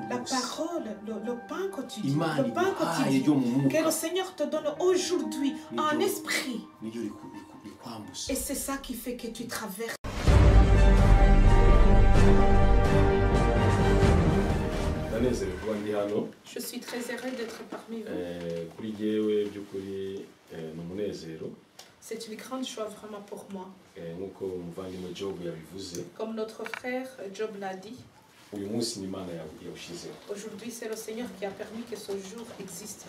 La parole, le pain quotidien, le pain quotidien que le Seigneur te donne aujourd'hui en esprit. Et c'est ça qui fait que tu traverses. Je suis très heureux d'être parmi vous. C'est une grande joie vraiment pour moi. Comme notre frère Job l'a dit, aujourd'hui c'est le Seigneur qui a permis que ce jour existe.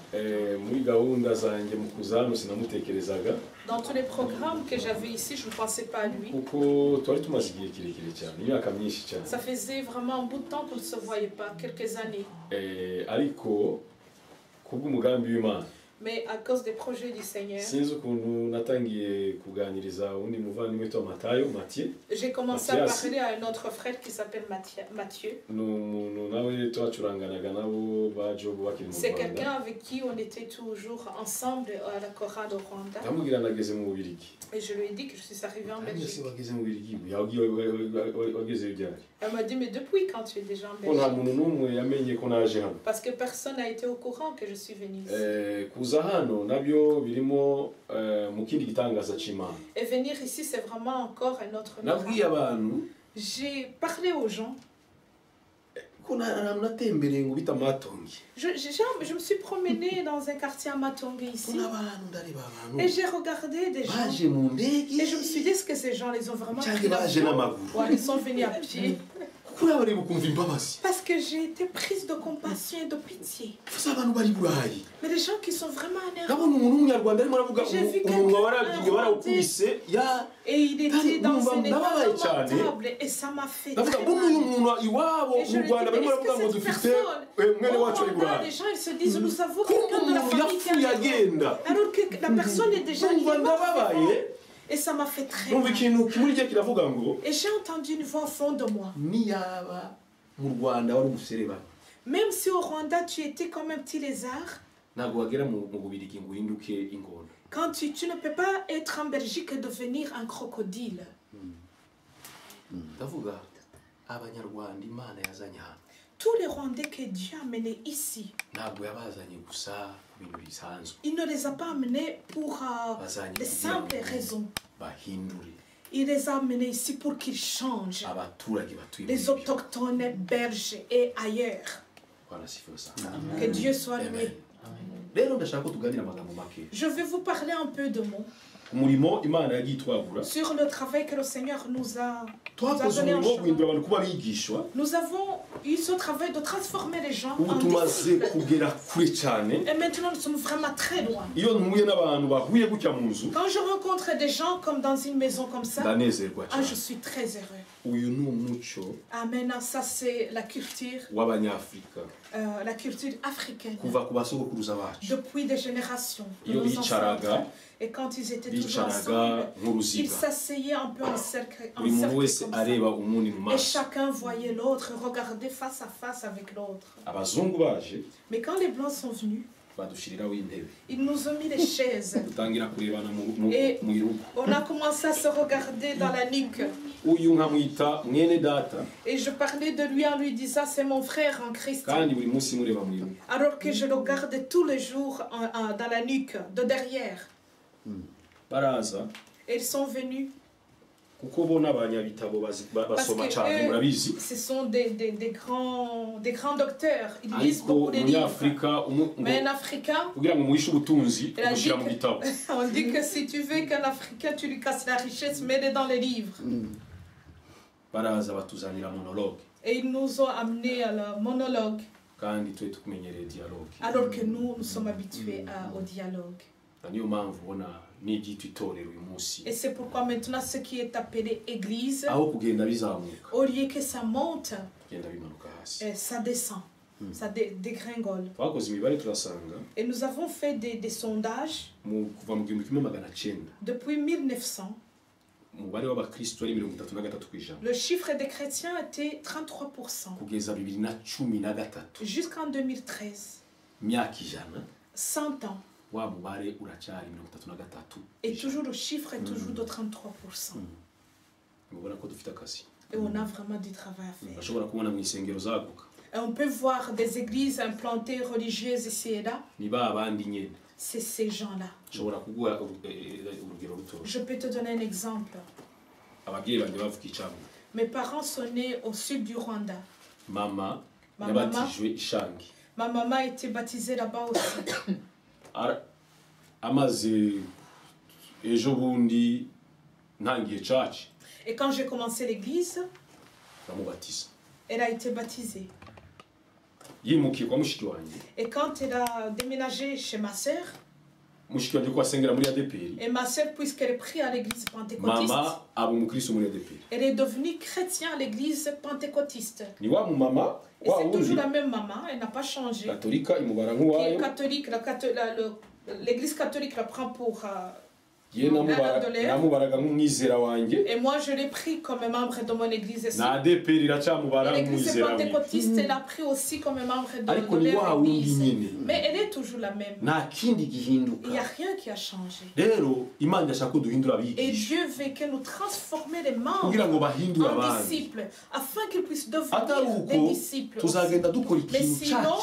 Dans tous les programmes que j'avais ici, je ne pensais pas à lui. Ça faisait vraiment un bout de temps qu'on ne se voyait pas, quelques années. Mais à cause des projets du Seigneur, j'ai commencé à parler à un autre frère qui s'appelle Mathieu. C'est quelqu'un avec qui on était toujours ensemble à la chorale au Rwanda. Et je lui ai dit que je suis arrivée en Belgique. Elle m'a dit, mais depuis quand tu es déjà en Belgique? Parce que personne n'a été au courant que je suis venue ici. Et venir ici, c'est vraiment encore un autre niveau. J'ai parlé aux gens. Je me suis promenée dans un quartier à Matonge ici. Et j'ai regardé des gens. Et je me suis dit, est-ce que ces gens, ils ont vraiment pris l'avion? Ils sont venus à pied. Parce que j'ai été prise de compassion et de pitié. Mais les gens qui sont vraiment énervés. J'ai vu quelqu'un et il était dans un état lamentable et ça m'a fait très mal. Et je lui ai dit, mais est-ce que cette personne, les gens ils se disent, nous avons quelqu'un de la famille qui a alors que la personne est déjà libre. Et ça m'a fait très mal. Et j'ai entendu une voix au fond de moi. Même si au Rwanda tu étais comme un petit lézard, quand tu ne peux pas être en Belgique et devenir un crocodile. Tous les Rwandais que Dieu a amenés ici, il ne les a pas amenés pour de simples raisons. Il les a amenés ici pour qu'ils changent les autochtones belges et ailleurs. Que Dieu soit loué. Je vais vous parler un peu de mots sur le travail que le Seigneur nous a donné en chemin. Nous avons eu ce travail de transformer les gens en disciples. Et maintenant nous sommes vraiment très loin. Quand je rencontre des gens comme dans une maison comme ça, je suis très heureux. Amen, ça c'est la culture africaine. Depuis des générations de nos ancêtres. Et quand ils étaient tous ensemble, ils s'asseyaient un peu en cercle comme ça. Et chacun voyait l'autre, regardait face à face avec l'autre. Mais quand les Blancs sont venus, ils nous ont mis les chaises. Et on a commencé à se regarder dans la nuque. Et je parlais de lui en lui disant, c'est mon frère en Christ. Alors que je le garde tous les jours dans la nuque, de derrière. Et ils sont venus. Parce que ce sont des grands docteurs. Ils lisent beaucoup de livres. Mais un Africain, on dit que si tu veux qu'un Africain, tu lui casses la richesse, mets-le dans les livres. Et ils nous ont amenés à la monologue. Alors que nous sommes habitués au dialogue. Et c'est pourquoi maintenant ce qui est appelé église, au lieu que ça monte, ça descend, ça dégringole. Et nous avons fait des sondages depuis 1900. Le chiffre des chrétiens était 33%. Jusqu'en 2013. 100 ans. Et toujours le chiffre est toujours de 33%. Et on a vraiment du travail à faire. On peut voir des églises implantées religieuses ici et là. C'est ces gens-là. Je peux te donner un exemple. Mes parents sont nés au sud du Rwanda. Ma maman a été baptisée là-bas aussi. Et quand j'ai commencé l'église, elle a été baptisée. Et quand elle a déménagé chez ma sœur, et ma sœur, puisqu'elle est prise à l'église pentecôtiste, elle est devenue chrétienne à l'église pentecôtiste. Et c'est toujours la même maman, elle n'a pas changé. Qui est catholique, l'église catholique la prend pour et moi je l'ai pris comme membre de mon église aussi. L'église pentecôtiste elle a pris aussi comme membre de leur église. Mais elle est toujours la même. Il n'y a rien qui a changé. Et Dieu veut que nous transformions les membres en disciples afin qu'ils puissent devenir des disciples aussi. Mais sinon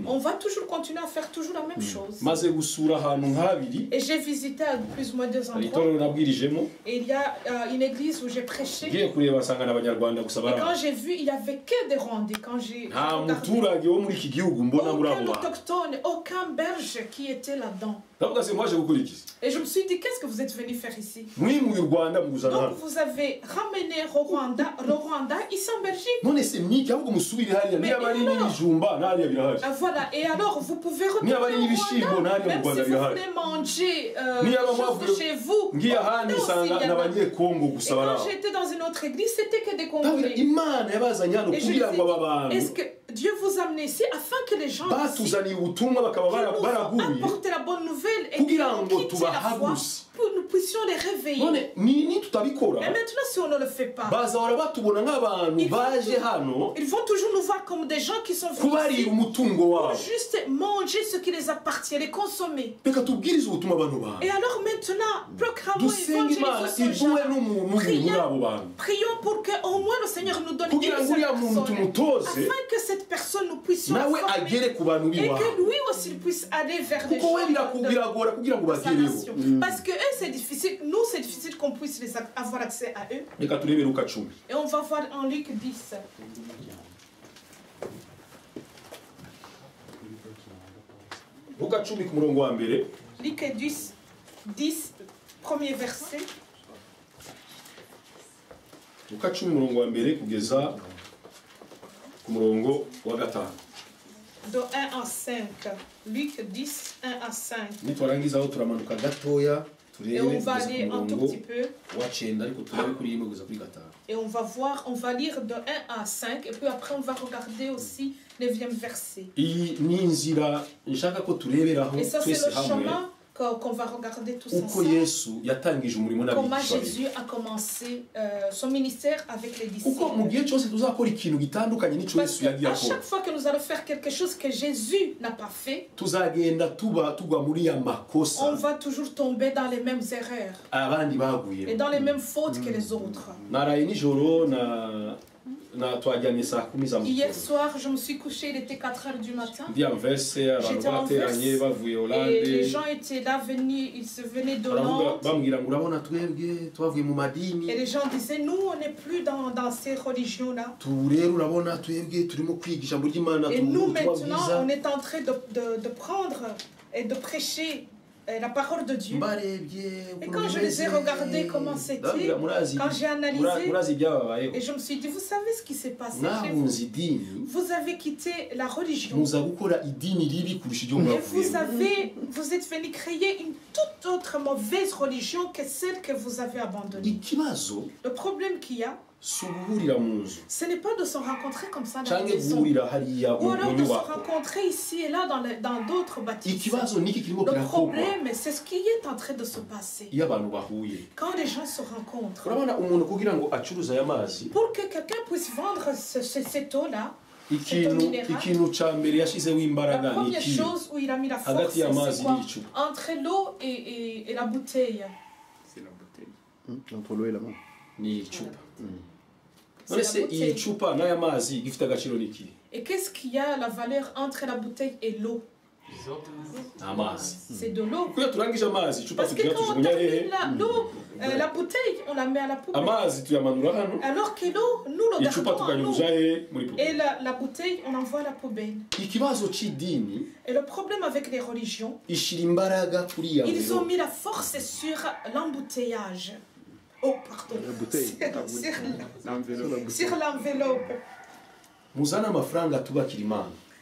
on va toujours continuer à faire toujours la même chose. Et j'ai visité plus ou moins 2 endroits. Et il y a une église où j'ai prêché. Et quand j'ai vu, il n'y avait que des Rwandais. Quand j'ai regardé, aucun autochtone, aucun belge qui était là-dedans. Et je me suis dit, qu'est-ce que vous êtes venu faire ici? Donc vous avez ramené le Rwanda ici en Belgique. Mais voilà, et alors vous pouvez retourner au Rwanda, même si vous voulez manger chez vous. Et quand j'étais dans une autre église, c'était que des Congolais. Et je disais, est-ce que Dieu vous a amené ici afin que les gens ici, apportent la bonne nouvelle et qu'ils quittent la foi pour que nous puissions les réveiller. Et maintenant, si on ne le fait pas, ils vont toujours nous voir comme des gens qui sont venus ici pour juste manger ce qui les appartient, les consommer. Et alors maintenant, proclamons l'évangélisation. Prions pour que au moins le Seigneur nous donne une seule personne, afin que cette personne nous puissions former et que lui aussi puisse aller vers les choses de sa nation. Parce que eux, c'est difficile, nous c'est difficile qu'on puisse avoir accès à eux. Et on va voir en Luc 10. Luc 10, premier verset. De 1 à 5. Luc 10, 1 à 5. Et on va aller un tout petit peu. Et on va voir, on va lire de 1 à 5. Et puis après on va regarder aussi le 9e verset. Et ça c'est le chemin qu'on va regarder tous ensemble. Comment Jésus a commencé son ministère avec les disciples. Parce qu'à chaque fois que nous allons faire quelque chose que Jésus n'a pas fait, on va toujours tomber dans les mêmes erreurs et dans les mêmes fautes que les autres. Hier soir, je me suis couché, il était 4 h du matin. J'étais en verse et les gens étaient là, ils se venaient de Nantes. Et les gens disaient, nous, on n'est plus dans ces religions-là. Et nous, maintenant, on est en train de prendre et de prêcher la parole de Dieu. Et quand je les ai regardés comment c'était, quand j'ai analysé, et je me suis dit, vous savez ce qui s'est passé chez vous? Vous avez quitté la religion. Et vous êtes venu créer une toute autre mauvaise religion que celle que vous avez abandonnée. Le problème qu'il y a, ce n'est pas de se rencontrer comme ça dans la maison, ou alors de se rencontrer ici et là dans d'autres bâtiments. Le problème, c'est ce qui est en train de se passer. Quand les gens se rencontrent, pour que quelqu'un puisse vendre cette eau-là, cette eau minérale, la première chose où il a mis la force, c'est quoi? Entre l'eau et la bouteille. C'est la bouteille. Entre l'eau et la main. c'est la bouteille. Et qu'est-ce qu'il y a la valeur entre la bouteille et l'eau? C'est de l'eau. Parce que quand on termine l'eau, la bouteille, on la met à la poubelle. Alors que l'eau, nous le gardons en eau. Et la bouteille, on envoie à la poubelle. Et le problème avec les religions, ils ont mis la force sur l'embouteillage. Oh, pardon. Sur l'enveloppe.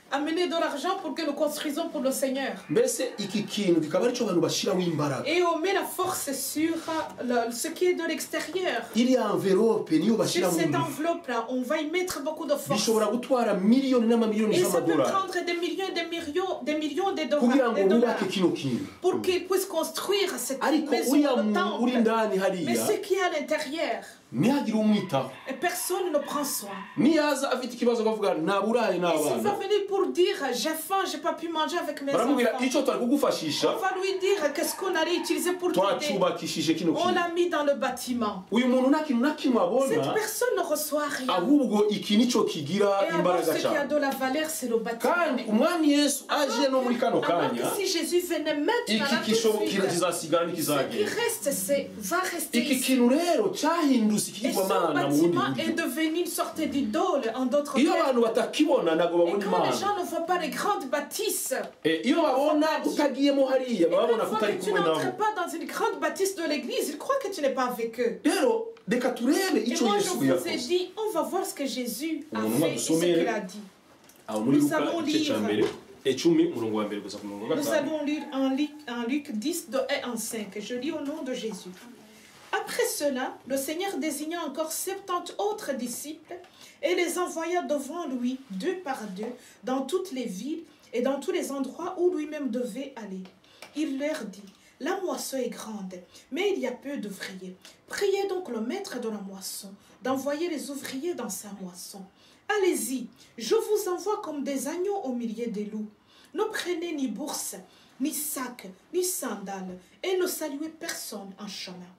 Amener de l'argent pour que nous construisons pour le Seigneur. Et on met la force sur ce qui est de l'extérieur. Sur cette enveloppe-là, on va y mettre beaucoup de force. Et ça peut prendre des millions de dollars pour qu'ils puissent construire cette maison de temple. Mais ce qui est à l'intérieur, et personne ne prend soin. Et s'il va venir pour dire j'ai faim, j'ai pas pu manger avec mes enfants, on va lui dire qu'est-ce qu'on allait utiliser pour t'aider. On l'a mis dans le bâtiment. Cette personne ne reçoit rien. Et alors ce qui a de la valeur, c'est le bâtiment. Alors que si Jésus venait maintenant là tout de suite, ce qui reste, va rester ici. Et ce bâtiment est devenu une sorte d'idole en d'autres termes. Et quand les gens ne voient pas les grandes bâtisses, et une fois que tu n'entres pas dans une grande bâtisse de l'église, ils croient que tu n'es pas avec eux. Et moi je vous ai dit, on va voir ce que Jésus a fait et ce qu'il a dit. Nous allons lire en Luc 10 de 1 en 5. Je lis au nom de Jésus. Après cela, le Seigneur désigna encore 70 autres disciples et les envoya devant lui, 2 par 2, dans toutes les villes et dans tous les endroits où lui-même devait aller. Il leur dit, la moisson est grande, mais il y a peu d'ouvriers. Priez donc le maître de la moisson d'envoyer les ouvriers dans sa moisson. Allez-y, je vous envoie comme des agneaux au milieu des loups. Ne prenez ni bourse, ni sac, ni sandales, et ne saluez personne en chemin.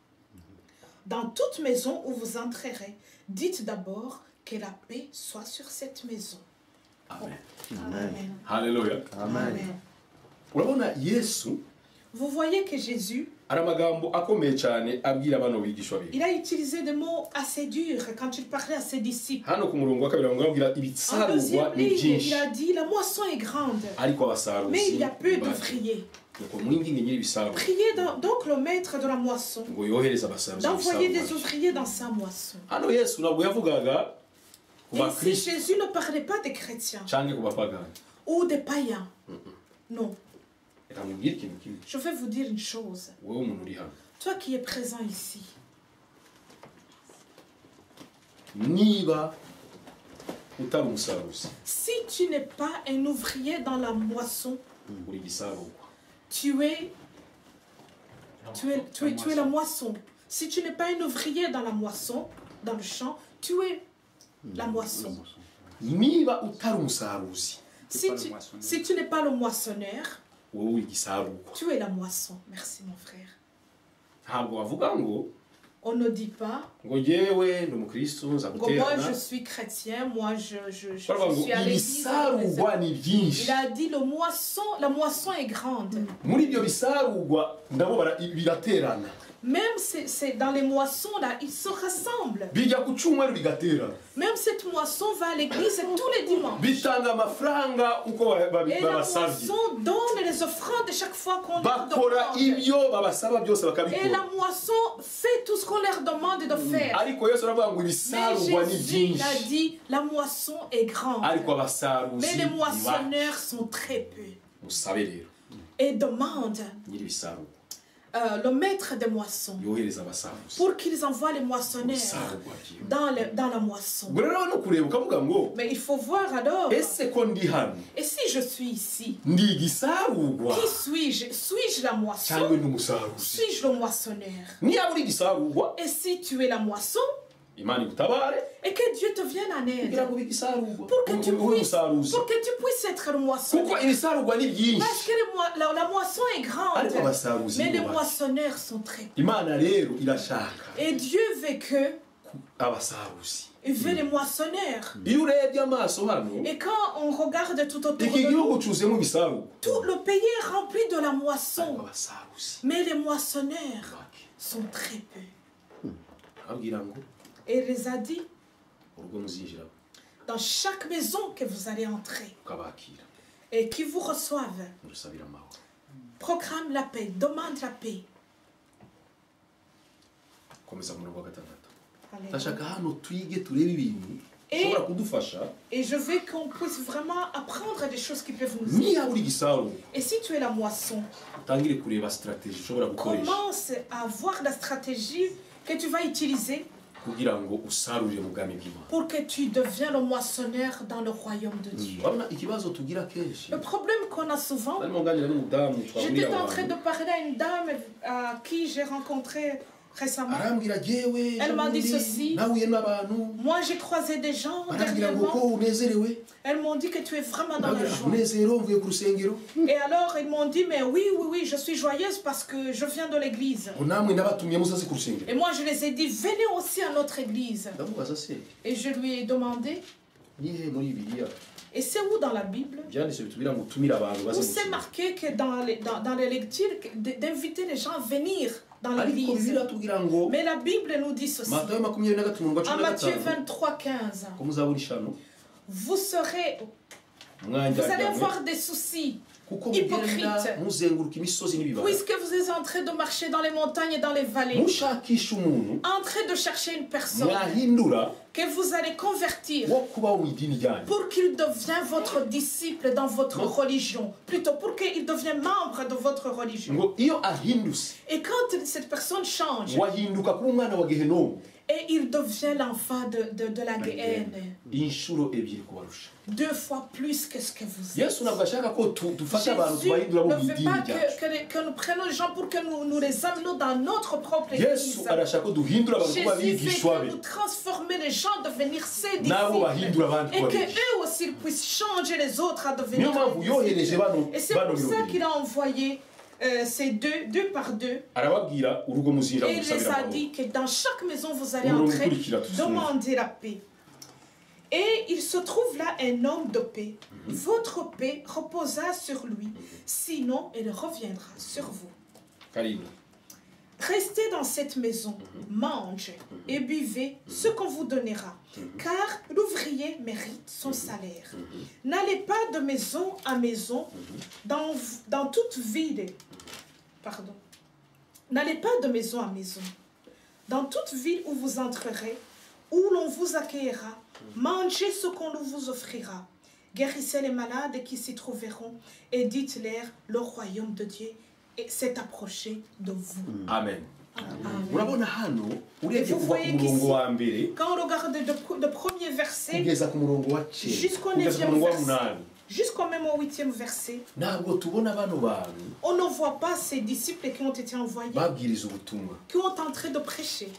Dans toute maison où vous entrerez, dites d'abord que la paix soit sur cette maison. Amen. Amen. Alléluia. Amen. Vous voyez que Jésus, il a utilisé des mots assez durs quand il parlait à ses disciples. En deuxième ligne, il a dit, la moisson est grande, mais il y a peu d'ouvriers. Priez donc le maître de la moisson d'envoyer des ouvriers dans sa moisson. Et si Jésus ne parlait pas des chrétiens ou des païens, non. Je vais vous dire une chose. Toi qui es présent ici, si tu n'es pas un ouvrier dans la moisson, tu es la moisson. Si tu n'es pas un ouvrier dans la moisson, dans le champ, tu es la moisson. Si tu n'es pas le moissonneur, tu es la moisson. Merci mon frère. On ne dit pas moi je suis chrétien, moi je suis à l'église. Il a dit la moisson est grande. Même dans les moissons là, ils se rassemblent. Même cette moisson va à l'église tous les dimanches. Et la moisson donne les offrandes chaque fois qu'on leur demande. Et la moisson fait tout ce qu'on leur demande de faire. Mais Jésus a dit, la moisson est grande. Mais les moissonneurs sont très peu. Et demande le maître des moissons pour qu'ils envoient les moissonneurs dans la moisson. Mais il faut voir alors, et si je suis ici, qui suis-je? Suis-je la moisson? Suis-je le moissonneur? Et si tu es la moisson, et que Dieu te vienne en aide pour que tu puisses être le moissonneur. Parce que la moisson est grande, mais les moissonneurs sont très peu. Et Dieu veut que Il veut les moissonneurs. Et quand on regarde tout autour de nous, tout le pays est rempli de la moisson. Mais les moissonneurs sont très peu. Et il les a dit, dans chaque maison que vous allez entrer et qui vous reçoivent, proclame la paix, demande la paix. Et je veux qu'on puisse vraiment apprendre des choses qui peuvent nous aider. Et si tu es la moisson, commence à voir la stratégie que tu vas utiliser pour que tu deviens le moissonneur dans le royaume de Dieu. Le problème qu'on a souvent, j'étais en train de parler à une dame à qui j'ai rencontré récemment. Elle m'a dit ceci. Moi j'ai croisé des gens dernièrement. Elles m'ont dit que tu es vraiment dans la joie. Et alors ils m'ont dit, mais oui, je suis joyeuse parce que je viens de l'église. Et moi je les ai dit, venez aussi à notre église. Et je lui ai demandé, et c'est où dans la Bible où c'est marqué que dans les lectures d'inviter les gens à venir dans l'église. Mais la Bible nous dit ceci. En Matthieu 23:15. Vous allez avoir des soucis hypocrites, puisque vous êtes en train de marcher dans les montagnes et dans les vallées, en train de chercher une personne que vous allez convertir pour qu'il devienne votre disciple dans votre religion, plutôt pour qu'il devienne membre de votre religion. Et quand cette personne change et il devient l'enfant de la Guéhenne, 2 fois plus que ce que vous êtes. Jésus ne veut pas que nous prenions les gens pour que nous les amenions dans notre propre église. Jésus veut que nous transformions les gens, devenir ses disciples, et qu'eux aussi puissent changer les autres à devenir ses disciples. Et c'est pour ça qu'il a envoyé ces deux par deux. Et il les a dit que dans chaque maison vous allez entrer, demander la paix. Et il se trouve là un homme de paix. Votre paix reposa sur lui, sinon elle reviendra sur vous. Restez dans cette maison, mangez et buvez ce qu'on vous donnera, car l'ouvrier mérite son salaire. N'allez pas de maison à maison dans toute ville. Pardon. N'allez pas de maison à maison. Dans toute ville où vous entrerez, où l'on vous accueillera, mangez ce qu'on vous offrira. Guérissez les malades qui s'y trouveront et dites-leur, le royaume de Dieu s'est approché de vous. Amen. Et vous voyez qu'ici, quand on regarde le premier verset jusqu'au 9e verset, jusqu'au même au 8e verset, on ne voit pas ces disciples qui ont été envoyés, qui ont tenté de prêcher.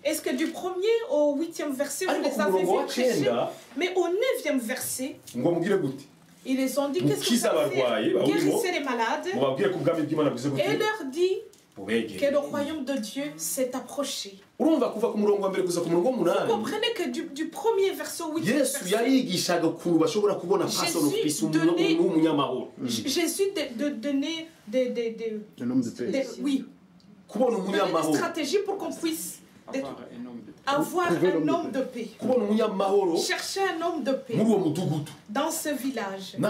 Est-ce que du 1er au 8e verset, vous les avez vus prêcher? Mais au 9e verset, ils les ont dit, qu'est-ce que vous allez faire? Guérissez les malades. Et leur dit que le royaume de Dieu s'est approché. Vous comprenez que du premier verset au 8e verset, Jésus donnait des stratégies pour qu'on puisse avoir un homme de paix. Chercher un homme de paix dans ce village. Tu ne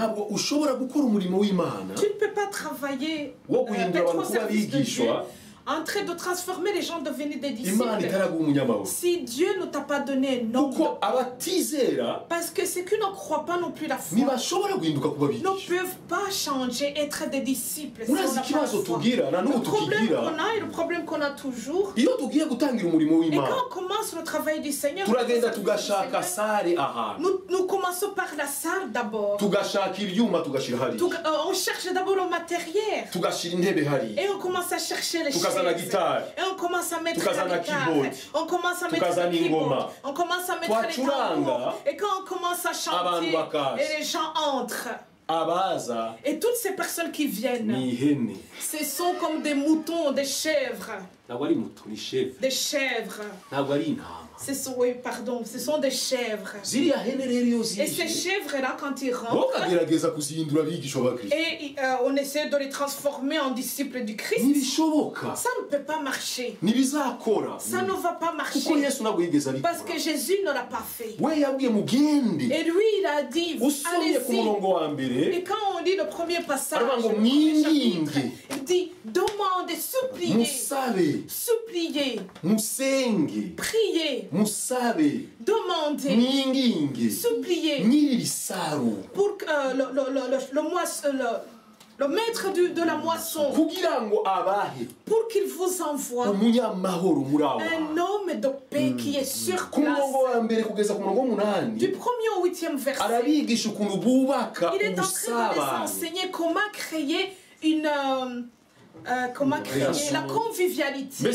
peux pas travailler, être au service de Dieu, en train de transformer les gens, devenir des disciples. Si Dieu ne t'a pas donné un nom, parce que ceux qui ne croient pas non plus la foi ne peuvent pas changer, être des disciples. Le problème qu'on a et le problème qu'on a toujours, et quand on commence le travail du Seigneur, nous commençons par la salle d'abord. On cherche d'abord le matériel. Et on commence à chercher les chaises. Et on commence à mettre la guitare, on commence à mettre le keyboard, on commence à mettre les tambours. Et quand on commence à chanter, et les gens entrent. Et toutes ces personnes qui viennent, ce sont comme des moutons, des chèvres. Des chèvres. Oui, pardon, ce sont des chèvres. Et ces chèvres-là, quand ils rentrent, et on essaie de les transformer en disciples du Christ, ça ne peut pas marcher. Ça ne va pas marcher. Parce que Jésus ne l'a pas fait. Et lui, il a dit, allez-y. Et quand on lit le premier passage, il dit, demandez, suppliez, suppliez, priez, demandez, suppliez pour que le maître de la moisson, pour qu'il vous envoie un homme de paix qui est sur place. Du 1er au 8e verset, il est en train de les enseigner comment créer la convivialité,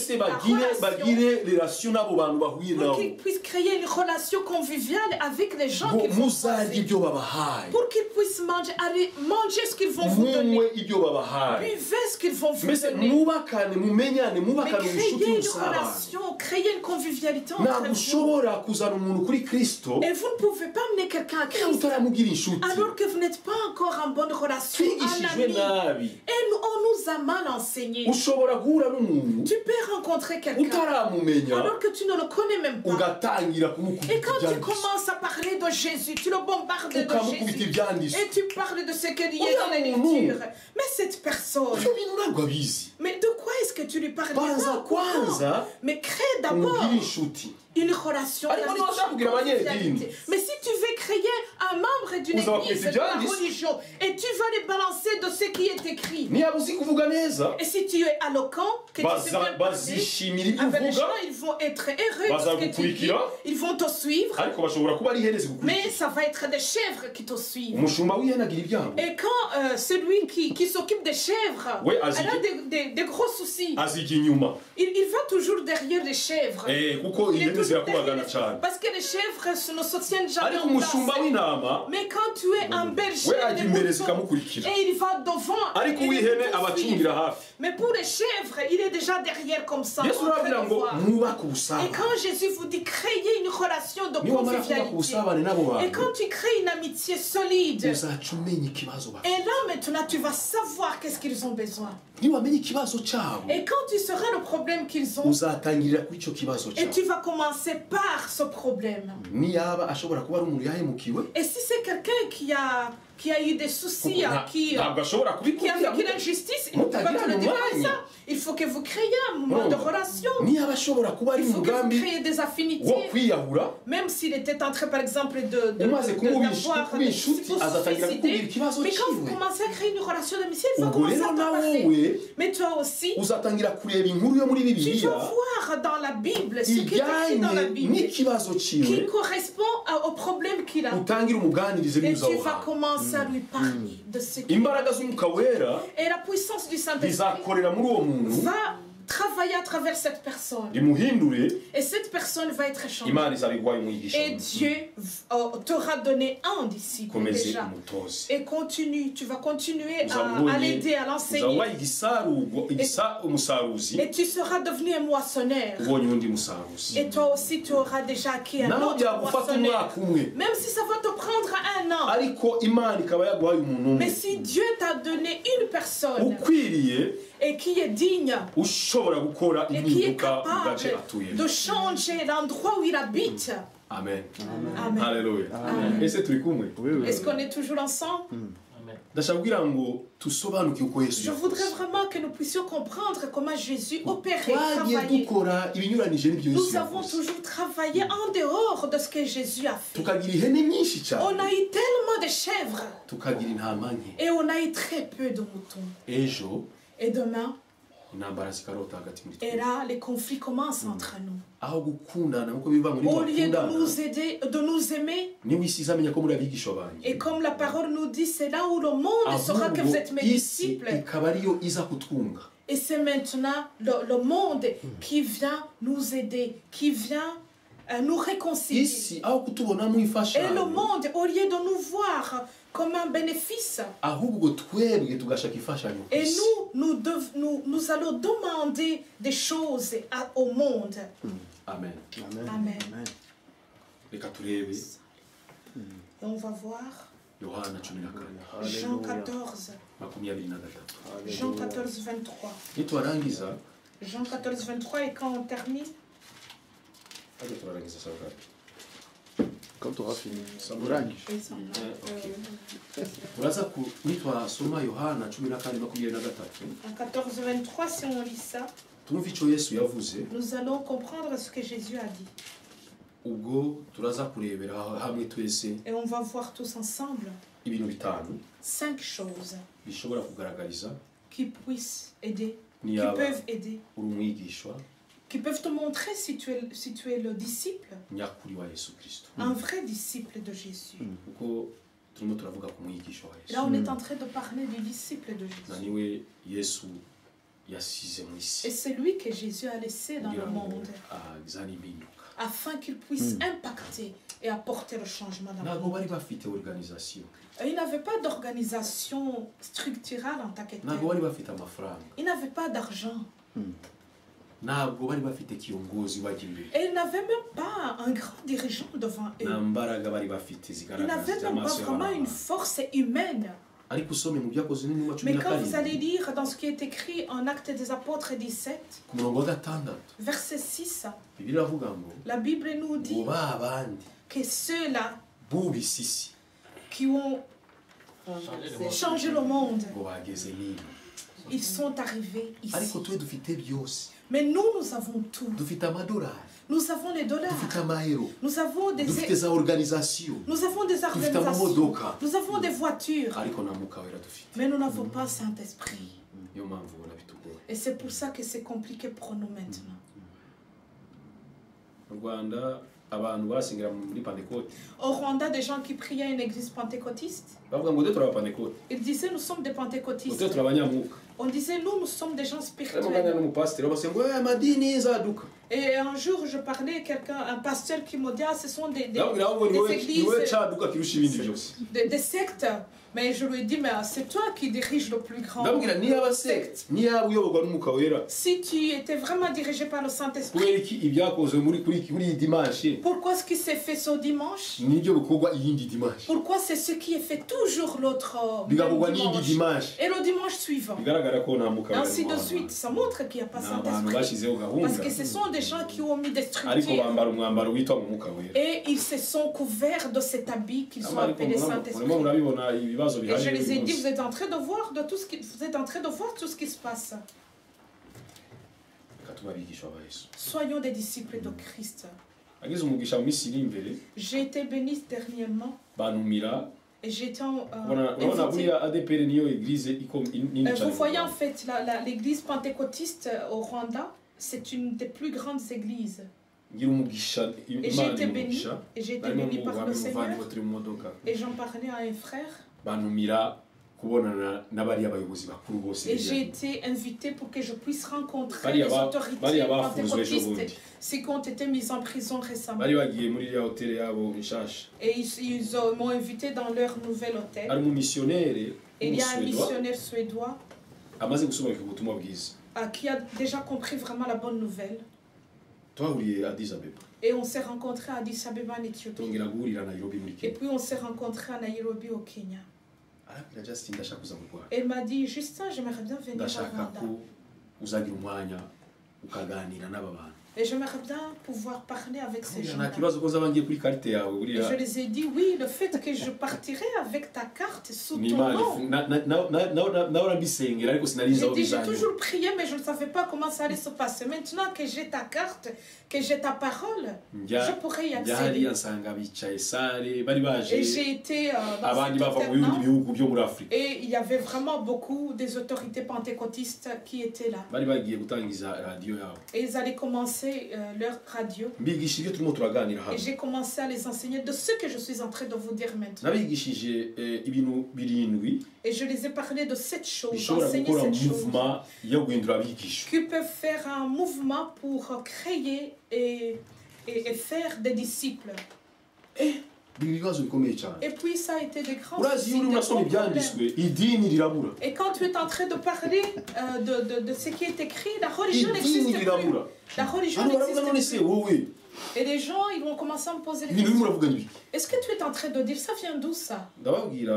pour qu'ils puissent créer une relation conviviale avec les gens qu'ils vont choisir, pour qu'ils puissent manger ce qu'ils vont vous donner, buvez ce qu'ils vont vous donner, mais créer une relation, créer une convivialité entre vous. Et vous ne pouvez pas amener quelqu'un à Christ alors que vous n'êtes pas encore en bonne relation, un ami. Et on nous a mal enseigné. Tu peux rencontrer quelqu'un alors que tu ne le connais même pas. Et quand tu commences à parler de Jésus, tu le bombardes de Jésus. Et tu parles de ce qu'il y a dans la lecture. Mais cette personne, mais de quoi est-ce que tu lui parles? Mais crée d'abord une relation d'amitié. Mais si tu veux créer un membre d'une église, de la religion, et tu vas les balancer de ce qui est écrit, et si tu es éloquent, que tu sais bien parler, les gens, ils vont être heureux de ce que tu dis, ils vont te suivre, mais ça va être des chèvres qui te suivent. Et quand celui qui s'occupe des chèvres, elle a des gros soucis, il va toujours derrière les chèvres. Parce que les chèvres ne se tiennent jamais en place. Mais quand tu es un berger de moutons, et il va devant, mais pour les chèvres, il est déjà derrière comme ça. Et quand Jésus vous dit créer une relation de convivialité, et quand tu crées une amitié solide, et là maintenant tu vas savoir qu'est-ce qu'ils ont besoin. Et quand tu sauras le problème qu'ils ont, et tu vas commencer par ce problème. Et si c'est quelqu'un qui a eu des soucis, qui a vécu l'injustice, il ne peut pas te le dire comme ça. Il faut que vous créiez un moment de relation. Il faut que vous créiez des affinités. Même s'il était en train, par exemple, d'avoir des psychosophiscités. Mais quand vous commencez à créer une relation d'amitié, il va commencer à te parler. Mais toi aussi, tu vas voir dans la Bible ce qui est écrit dans la Bible qui correspond au problème qu'il a. Et tu vas commencer à lui parler de ce qu'il a. Et la puissance du Saint-Esprit va travailler à travers cette personne. Et cette personne va être changée. Et Dieu t'aura donné un disciple déjà. Et tu vas continuer à l'aider, à l'enseigner. Et tu seras devenu un moissonneur. Et toi aussi tu auras déjà acquis un autre moissonneur. Même si ça va te prendre un an. Mais si Dieu t'a donné une personne et qui est digne, et qui est capable de changer l'endroit où il habite. Amen. Amen. Alléluia. Amen. Est-ce qu'on est toujours ensemble? Je voudrais vraiment que nous puissions comprendre comment Jésus opérait, travaillait. Nous avons toujours travaillé en dehors de ce que Jésus a fait. On a eu tellement de chèvres et on a eu très peu de moutons. Et demain, et là, les conflits commencent entre nous. Au lieu de nous aider, de nous aimer, et comme la parole nous dit, c'est là où le monde saura que vous êtes mes disciples. Et c'est maintenant le monde qui vient nous aider, qui vient nous réconcilier. Et le monde, au lieu de nous voir comme un bénéfice. Et nous allons demander des choses au monde. Amen. Amen. Et on va voir Jean 14. Jean 14, 23. Jean 14, 23, et quand on termine, quand tu auras fini. En 14, 23, si on lit ça, nous allons comprendre ce que Jésus a dit. Et on va voir tous ensemble 5 choses qui puissent aider, qui peuvent aider, qui peuvent te montrer si tu es le disciple, un vrai disciple de Jésus. Là, on est en train de parler du disciple de Jésus. Et c'est lui que Jésus a laissé dans le monde, afin qu'il puisse impacter et apporter le changement dans le monde. Il n'avait pas d'organisation structurale en tant que telle. Il n'avait pas d'argent. Et il n'avait même pas un grand dirigeant devant eux. Il n'avait même pas vraiment une force humaine. Mais quand vous allez lire dans ce qui est écrit en Actes des Apôtres 17, verset 6, la Bible nous dit que ceux-là qui ont changé le monde, ils sont arrivés ici. Mais nous avons tout. Nous avons les dollars. Nous avons des organisations. Nous avons des voitures. Mais nous n'avons pas Saint-Esprit. Et c'est pour ça que c'est compliqué pour nous maintenant. Au Rwanda, des gens qui priaient à une église pentecôtiste, ils disaient nous sommes des pentecôtistes. On disait nous sommes des gens spirituels. Et un jour je parlais à un pasteur qui me dit ce sont des églises, des sectes. Mais je lui ai dit, mais c'est toi qui diriges le plus grand secte. Si tu étais vraiment dirigé par le Saint-Esprit, pourquoi ce qui s'est fait ce dimanche? Pourquoi c'est ce qui est fait toujours l'autre dimanche? Et le dimanche suivant? Ainsi de suite. Ça montre qu'il n'y a pas Saint-Esprit. Parce que ce sont des gens qui ont mis des structures. Et ils se sont couverts de cet habit qu'ils ont appelé Saint-Esprit. Et je les ai dit, vous êtes en train de voir tout ce qui se passe. Soyons des disciples de Christ. J'ai été béni dernièrement. Et j'étais vous voyez en fait l'église pentecôtiste au Rwanda, c'est une des plus grandes églises. Et j'ai été béni par le Seigneur. Et j'en parlais à un frère. Et j'ai été invité pour que je puisse rencontrer les autorités pentecôtistes, ceux qui ont été mis en prison récemment. Et ils m'ont invité dans leur nouvel hôtel. Et il y a un missionnaire suédois qui a déjà compris vraiment la bonne nouvelle. Et on s'est rencontrés à Addis Abeba en Éthiopie. Et puis on s'est rencontrés à Nairobi au Kenya. Et il m'a dit, Justin, j'aimerais bien venir au Rwanda. Et j'aimerais bien pouvoir parler avec ces gens-là. Et je les ai dit, oui, le fait que je partirai avec ta carte sous ton nom. J'ai dit, j'ai toujours prié, mais je ne savais pas comment ça allait se passer. Maintenant que j'ai ta carte, que j'ai ta parole, je pourrais y accéder. Et j'ai été dans cet internat, et il y avait vraiment beaucoup des autorités pentecôtistes qui étaient là. Et ils allaient commencer leur radio. Et j'ai commencé à les enseigner de ce que je suis en train de vous dire maintenant. Et je les ai parlé de cette chose, d'enseigner cette chose, qui peuvent faire un mouvement pour créer et faire des disciples. Et puis ça a été des grands soucis, et quand tu es en train de parler de ce qui est écrit, la religion n'existe plus. La religion n'existe plus. Et les gens, ils vont commencer à me poser des questions. Est-ce que tu es en train de dire, ça vient d'où ça? Et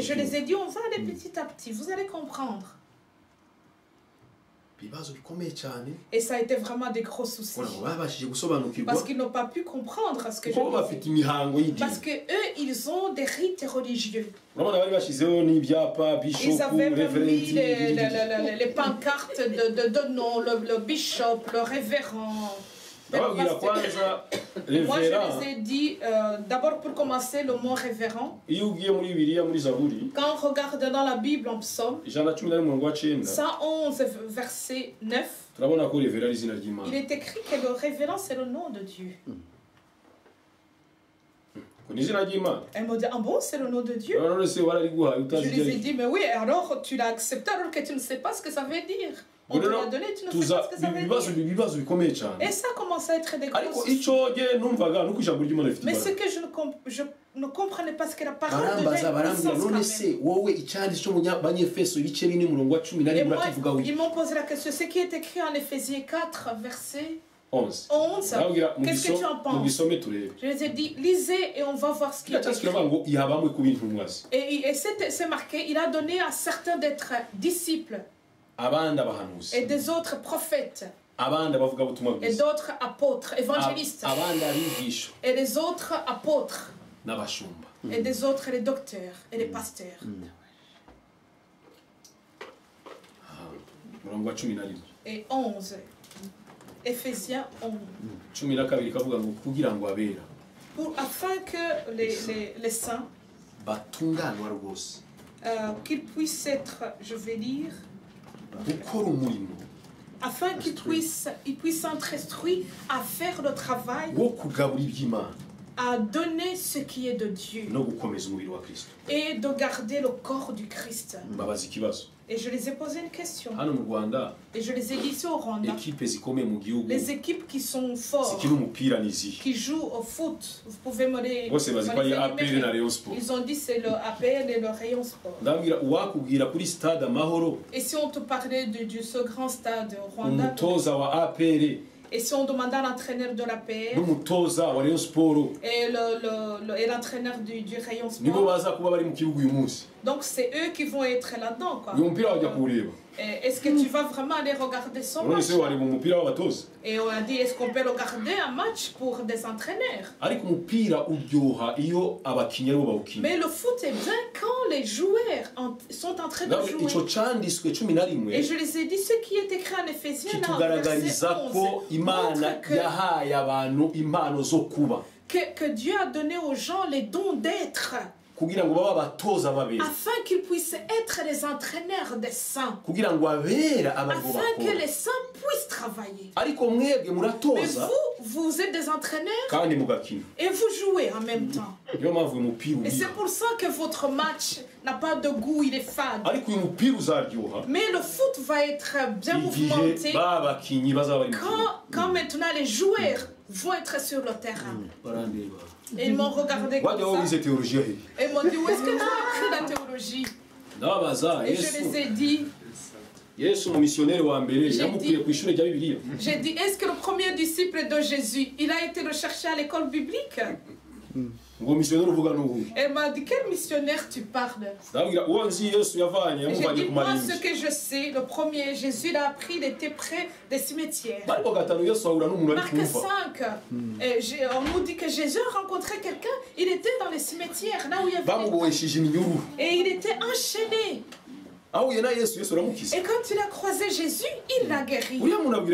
je les ai dit, on va aller petit à petit, vous allez comprendre. Et ça a été vraiment des gros soucis. Parce qu'ils n'ont pas pu comprendre ce que je disais. Parce qu'eux, ils ont des rites religieux. Ils avaient même mis les pancartes de nom, le bishop, le révérend. Moi, je les ai dit, d'abord pour commencer, le mot révérend. Quand on regarde dans la Bible en psaume, 111, verset 9, il est écrit que le révérend, c'est le nom de Dieu. Elle m'a dit, ah bon, c'est le nom de Dieu? Je lui ai dit, mais oui, alors tu l'as accepté alors que tu ne sais pas ce que ça veut dire. On te l'a donné, tu ne sais pas ce que ça veut dire. Et ça commence à être des grosses. Mais ce que je ne comprenais pas, ce que la parole de Dieu est. Ils m'ont posé la question, ce qui est écrit en Éphésiens 4, verset 11. Qu'est-ce que tu en penses? Je les ai dit, lisez et on va voir ce qui est écrit. Et c'est marqué, il a donné à certains d'être disciples. Et des autres prophètes. Et d'autres apôtres, évangélistes. Et les autres apôtres. Et des autres les docteurs et les pasteurs. Et 11. Éphésiens 11. Afin que les saints, qu'ils puissent être, je vais lire, afin qu'ils puissent être instruits à faire le travail, à donner ce qui est de Dieu et de garder le corps du Christ. Et je les ai posé une question. Et je les ai dit ici au Rwanda. Les équipes qui sont fortes, qui jouent au foot, vous pouvez me les... Ils ont dit c'est le APL et le Rayon Sport. Et si on te parlait de ce grand stade au Rwanda, et si on demandait à l'entraîneur de l'APR et l'entraîneur du Rayon Sport, donc c'est eux qui vont être là-dedans. Est-ce que tu vas vraiment aller regarder son match? Et on a dit, est-ce qu'on peut regarder un match pour des entraîneurs? Mais le foot est bien quand les joueurs sont en train de jouer. Et je les ai dit, ce qui est écrit en Éphésiens, que Dieu a donné aux gens les dons d'être. Afin qu'ils puissent être les entraîneurs des saints. Afin que les saints puissent travailler. Mais vous êtes des entraîneurs et vous jouez en même temps. Et c'est pour ça que votre match n'a pas de goût, il est fade. Mais le foot va être bien mouvementé quand maintenant les joueurs vont être sur le terrain. Et ils m'ont regardé comme ça. Et ils m'ont dit, où est-ce que tu as appris la théologie? Et je les ai dit, j'ai dit, est-ce que le premier disciple de Jésus, il a été le chercher à l'école biblique? Elle m'a dit, quel missionnaire tu parles? J'ai dit, moi ce que je sais, le premier Jésus l'a appris, il était près des cimetières. Marc 5, on nous dit que Jésus a rencontré quelqu'un, il était dans les cimetières, là où il y avait et il était enchaîné. Et quand il a croisé Jésus, il l'a guéri. Et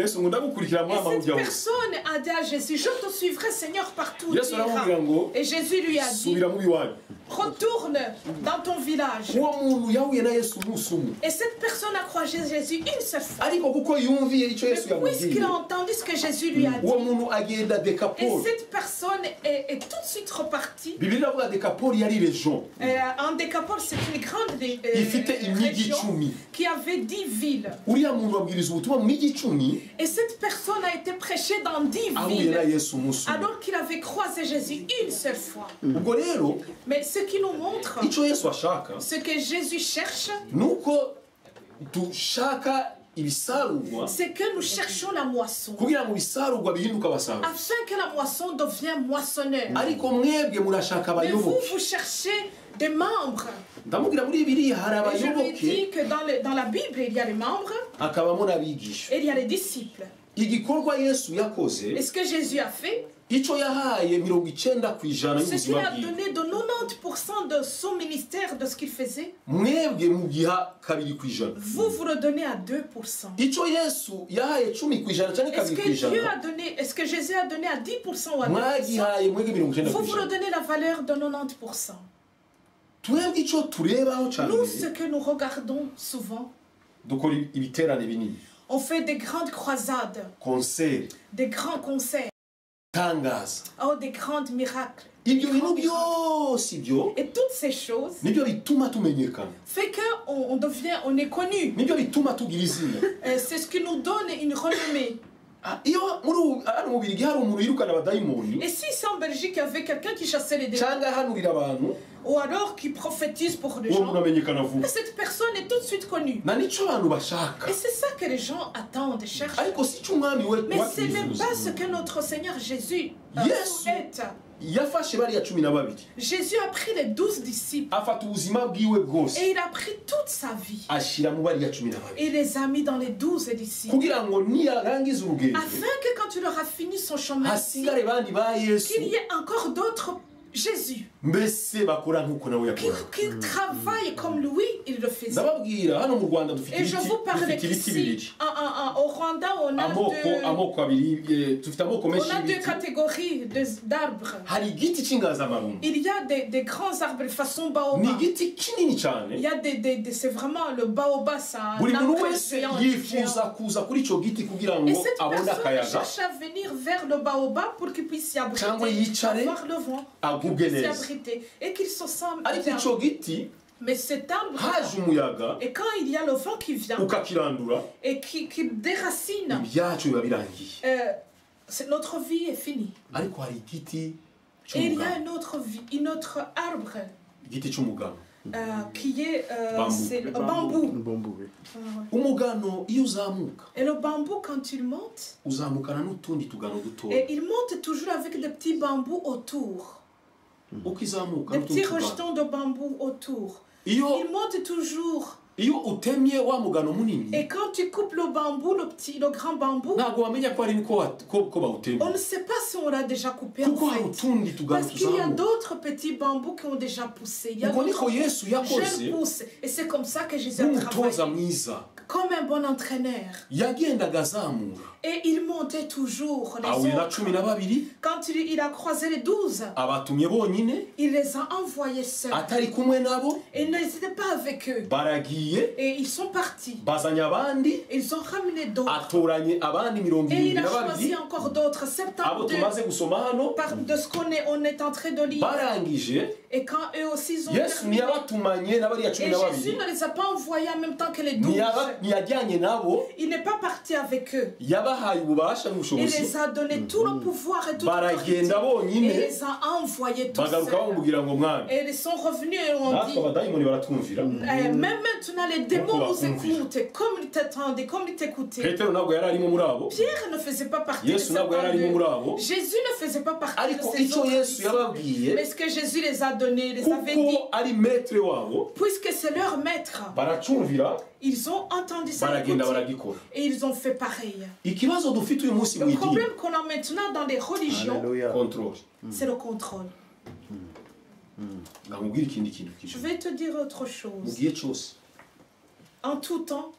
cette personne a dit à Jésus, je te suivrai Seigneur partout où tu iras. Et Jésus lui a dit, retourne dans ton village. Et cette personne a croisé Jésus une seule fois. Mais puisqu'il a entendu ce que Jésus lui a dit, et cette personne est tout de suite repartie. En Décapole, c'est une grande région qui avait 10 villes. Et cette personne a été prêchée dans 10 villes alors qu'il avait croisé Jésus une seule fois. Mais ce qui nous montre, ce que Jésus cherche, c'est que nous cherchons la moisson, afin que la moisson devienne moissonneur. Mais vous cherchez des membres. Et je lui dis que dans la Bible, il y a les membres et il y a les disciples. Et ce que Jésus a fait, c'est qu'il a donné de 90% de son ministère, de ce qu'il faisait. Vous vous le donnez à 2%. Est-ce que Jésus a donné à 10% ou à 2%? Vous vous le donnez la valeur de 90%. Nous, ce que nous regardons souvent, on fait des grandes croisades, des grands concerts, des grands miracles. Et toutes ces choses fait qu'on est connu. C'est ce qui nous donne une renommée. Et si c'est en Belgique, il y avait quelqu'un qui chassait les démons, ou alors qui prophétise pour les gens, cette personne est tout de suite connue. Et c'est ça que les gens attendent et cherchent. Mais ce n'est pas ce que notre Seigneur Jésus souhaite. Jésus a pris les 12 disciples et il a pris toute sa vie et les a mis dans les 12 disciples, afin que quand il aura fini son chemin, qu'il y ait encore d'autres Jésus qui travaille comme lui, il le faisait. Et je vous parle ici, au Rwanda, on a deux catégories d'arbres. Il y a des grands arbres de façon baobab. Il y a c'est vraiment le baobab, ça. Et cette personne cherche à venir vers le baobab pour qu'il puisse y abriter, avoir le vent, qu'il puisse y abriter et qu'il se sente bien. Mais cet arbre, et quand il y a le vent qui vient et qui déracine, notre vie est finie. Et il y a une autre arbre qui est le bambou. Et le bambou, quand il monte, et il monte toujours avec des petits bambous autour. Des petits rejetons de bambou autour. Il monte toujours. Et quand tu coupes le bambou, le grand bambou, on ne sait pas si on l'a déjà coupé en fait. Parce qu'il y a d'autres petits bambous qui ont déjà poussé. Il y a d'autres jeunes pousses. Et c'est comme ça que Jésus a travaillé. Comme un bon entraîneur. Et il montait toujours les autres. Quand il a croisé les 12, il les a envoyés seuls. Et il n'était pas avec eux. Et ils sont partis. Ils ont ramené d'autres. Et il a choisi encore d'autres. 72 de ce qu'on est en train de lire. Et quand eux aussi ils ont terminé. Et Jésus ne les a pas envoyés en même temps que les 12. Il n'est pas parti avec eux. Il les a donné tout le pouvoir et toute l'autorité. Et il les a envoyés tous seuls. Et ils sont revenus et ont dit, même maintenant les démons nous écoutent, comme ils t'attendaient, comme ils t'écoutaient. Pierre ne faisait pas partie de cette bande. Jésus ne faisait pas partie de ces autres disciples. Mais ce que Jésus les a donné, les avait dit, puisque c'est leur maître, ils ont entendu ça et ils ont fait pareil. Le problème qu'on a maintenant dans les religions, c'est le contrôle. Je vais te dire autre chose. En tout temps,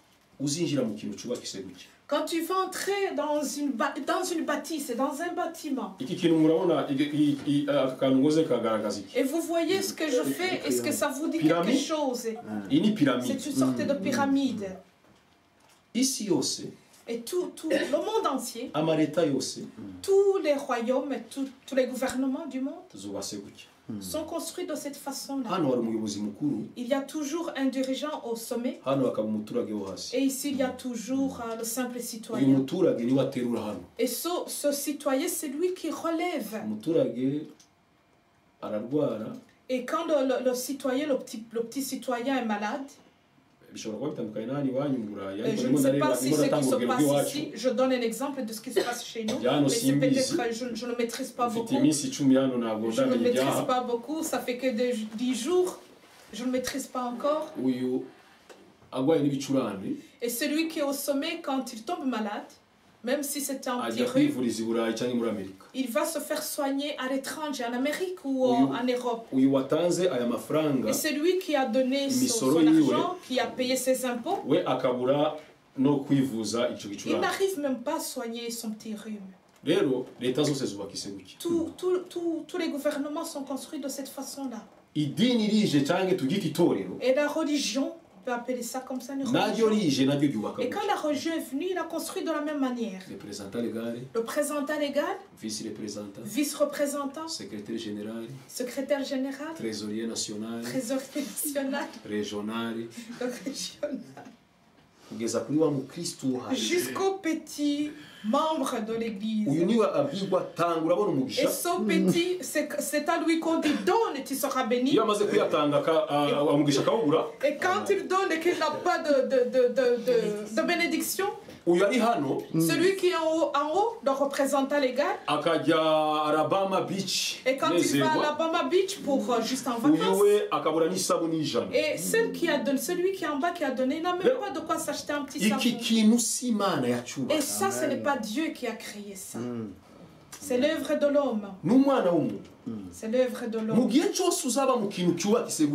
Quand tu vas entrer dans une bâtisse, dans un bâtiment, et vous voyez ce que je fais, est-ce que ça vous dit quelque chose? C'est une sorte de pyramide. Ici aussi. Et tout le monde entier, tous les royaumes, tous les gouvernements du monde sont construits de cette façon-là. Il y a toujours un dirigeant au sommet. Et ici, il y a toujours le simple citoyen. Et ce citoyen, c'est lui qui relève. Et quand le citoyen, le petit citoyen est malade, je ne sais pas si ce qui se passe ici, je donne un exemple de ce qui se passe chez nous, mais c'est peut-être, je ne maîtrise pas beaucoup. Je ne maîtrise pas beaucoup, ça fait que 10 jours, je ne maîtrise pas encore. Et celui qui est au sommet, quand il tombe malade, même si c'est un petit rhume, il va se faire soigner à l'étranger, en Amérique ou en Europe. Et c'est lui qui a donné son argent, qui a payé ses impôts. Il n'arrive même pas à soigner son petit rhume. Tous les gouvernements sont construits de cette façon-là. Et la religion, on peut appeler ça comme ça, une religion. Et quand la religion est venue, il a construit de la même manière. Le représentant légal, vice-représentant, secrétaire général, trésorier national, régional, jusqu'au petit membre de l'église. Et ce petit, c'est à lui qu'on dit donne, tu seras béni. Et quand il donne et qu'il n'a pas de bénédiction, celui qui est en haut, le représentant légal, et quand il va à Alabama Beach pour juste en vacances, et celui qui est en bas qui a donné, il n'a même pas de quoi s'acheter un petit savon. Et ça, ce n'est pas Dieu qui a créé ça. C'est l'œuvre de l'homme. C'est l'œuvre de l'homme.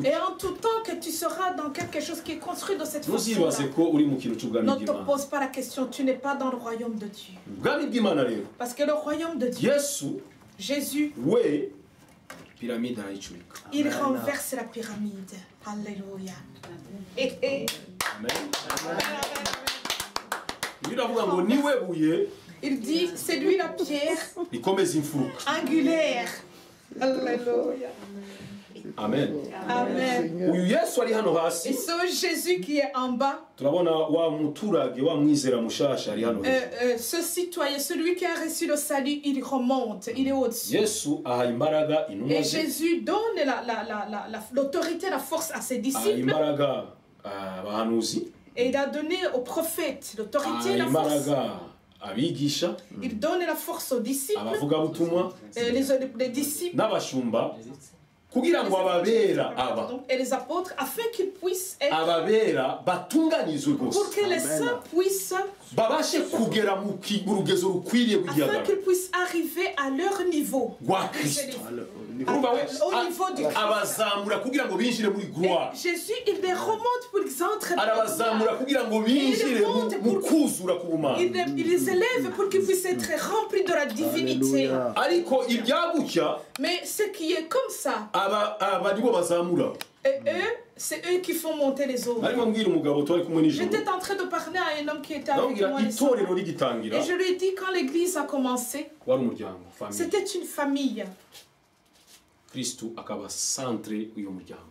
Et en tout temps que tu seras dans quelque chose qui est construit de cette façon-là, ne te pose pas la question, tu n'es pas dans le royaume de Dieu. Parce que le royaume de Dieu, Jésus, il renverse la pyramide. Alléluia. Il dit, c'est lui la pierre angulaire. Alléluia. Amen. Amen. Et ce Jésus qui est en bas, ce citoyen, celui qui a reçu le salut, il remonte, il est au-dessus. Et Jésus donne l'autorité, la force à ses disciples. Et il a donné aux prophètes l'autorité et la force. Il donne la force aux disciples, les disciples et les apôtres, afin qu'ils puissent être, pour que les saints puissent, afin qu'ils puissent arriver à leur niveau, au niveau du Christ. Jésus, il les remonte pour qu'ils entrent dans il les élève pour qu'ils puissent être remplis de la divinité. Mais ce qui est comme ça, et eux, c'est eux qui font monter les autres. J'étais en train de parler à un homme qui était avec moi et je lui ai dit, quand l'église a commencé, c'était une famille.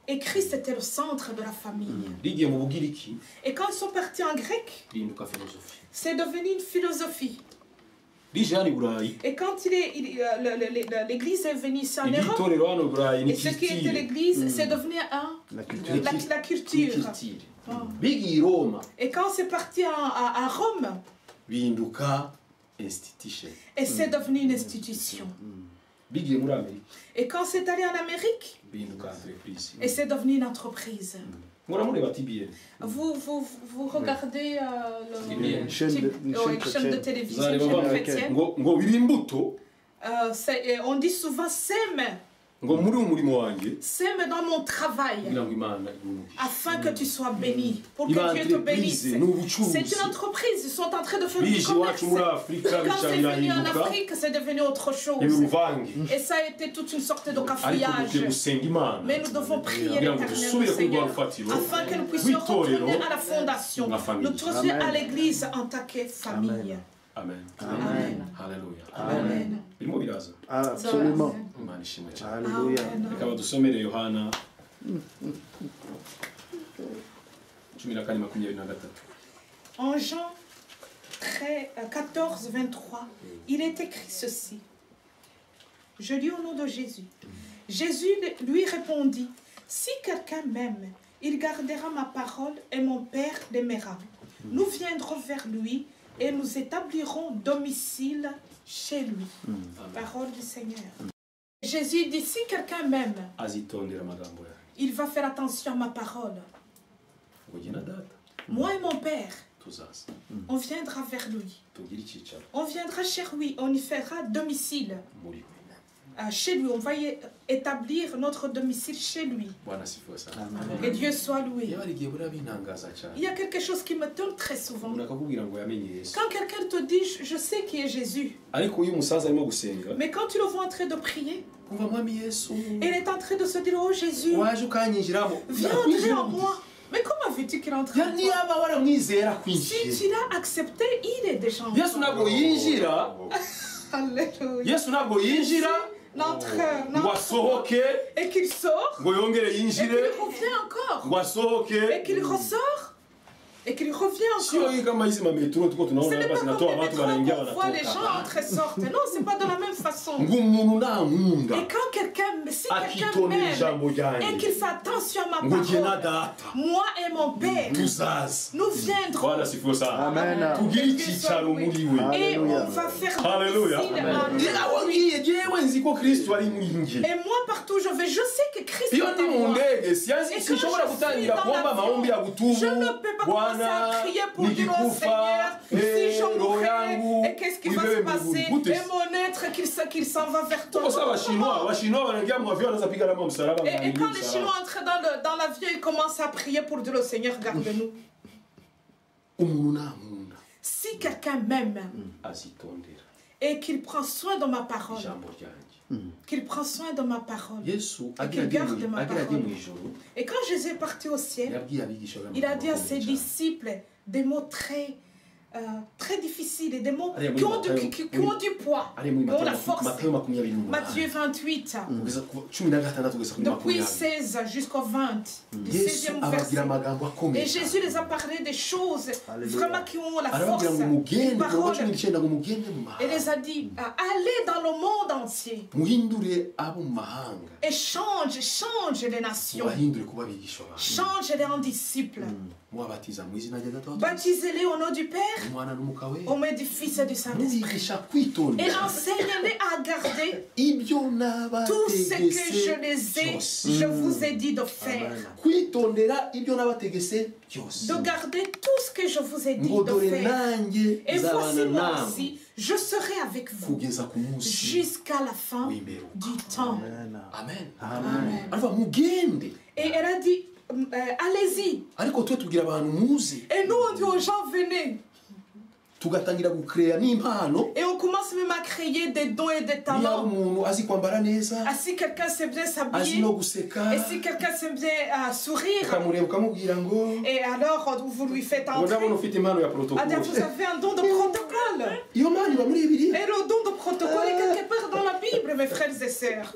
Et Christ était le centre de la famille. Et quand ils sont partis en grec, c'est devenu une philosophie. Et quand l'église est venue ici en Europe, et ce qui était l'église, c'est devenu la culture. Et quand c'est parti à Rome, et c'est devenu une institution. Et quand c'est allé en Amérique, et c'est devenu une entreprise. Vous regardez une chaîne de télévision chrétienne. On dit souvent sème Sème dans mon travail afin que tu sois béni, pour que Dieu te bénisse. C'est une entreprise, ils sont en train de faire du commerce. Quand c'est venu en Afrique, c'est devenu autre chose. Et ça a été toute une sorte de cafouillage. Mais nous devons prier l'Éternel Seigneur afin que nous puissions retourner à la fondation, nous trouver à l'église en tant que famille. Amen. Amen. Hallelujah. Amen. Birimo biraza. Absolument. Imana ishimwe cyane. Alléluia. Reka badusomere Yohana 14:23. En Jean 14, 23, il est écrit ceci. Je lis au nom de Jésus. Jésus lui répondit, si quelqu'un m'aime, il gardera ma parole et mon Père l'aimera. Nous viendrons vers lui et nous établirons domicile chez lui. Parole du Seigneur. Jésus dit, si quelqu'un m'aime, il va faire attention à ma parole. Moi et mon Père, on viendra vers lui. On viendra chez lui, on y fera domicile. Chez lui, on va établir notre domicile chez lui. Que Dieu soit loué. Il y a quelque chose qui me tombe très souvent. Quand quelqu'un te dit, je sais qui est Jésus. Mais quand tu le vois en train de prier, il est en train de se dire, oh Jésus, viens entrer en moi. Mais comment veux-tu qu'il entre en toi? Si tu l'as accepté, il est déjà en toi. Alléluia. Et qu'il sort, et qu'il revient encore, et qu'il ressort, et qu'il revient encore. Ce n'est pas comme les métros qu'on voit les gens entrer et sortent. Non, ce n'est pas de la même façon. Et quand quelqu'un m'aime et qu'il fait attention à ma parole, moi et mon Père, nous viendrons. Amen. Et on va faire domicile en lui. Et moi partout je vais, je sais que Christ est en moi. Et quand je suis dans l'avion, je ne peux pas commencer à crier pour dire au Seigneur, si je mourrais, et qu'est-ce qui va se passer? Et mon être qu'il s'en va vers toi. Et quand les Chinois entrent dans l'avion, ils commencent à prier pour dire au Seigneur, garde-nous. Si quelqu'un m'aime et qu'il prend soin de ma parole, qu'il prend soin de ma parole, et qu'il garde ma parole. Et quand Jésus est parti au ciel, il a dit à ses disciples des mots très difficiles et des mots qui ont du poids, qui ont la force. Matthieu 28, depuis 16 jusqu'au 20, du 16e verset. Et Jésus les a parlé des choses vraiment qui ont la force, parole. Et les a dit, allez dans le monde entier et change les nations, change-les en disciples. Baptisez-les au nom du Père, au nom du Fils et du Saint-Esprit. Et enseignez-les à garder tout ce que je vous ai dit de faire. De garder tout ce que je vous ai dit de faire. Et voici moi aussi, je serai avec vous jusqu'à la fin du temps. Amen. Amen. Et elle a dit, allez-y. Et nous on dit aux gens, venez. Et on commence même à créer des dons et des talents. Si quelqu'un sait bien s'habiller, et si quelqu'un sait bien sourire, et alors vous lui faites entrer. Vous avez un don de protocole. Et le don de protocole est quelque part dans la Bible, mes frères et sœurs.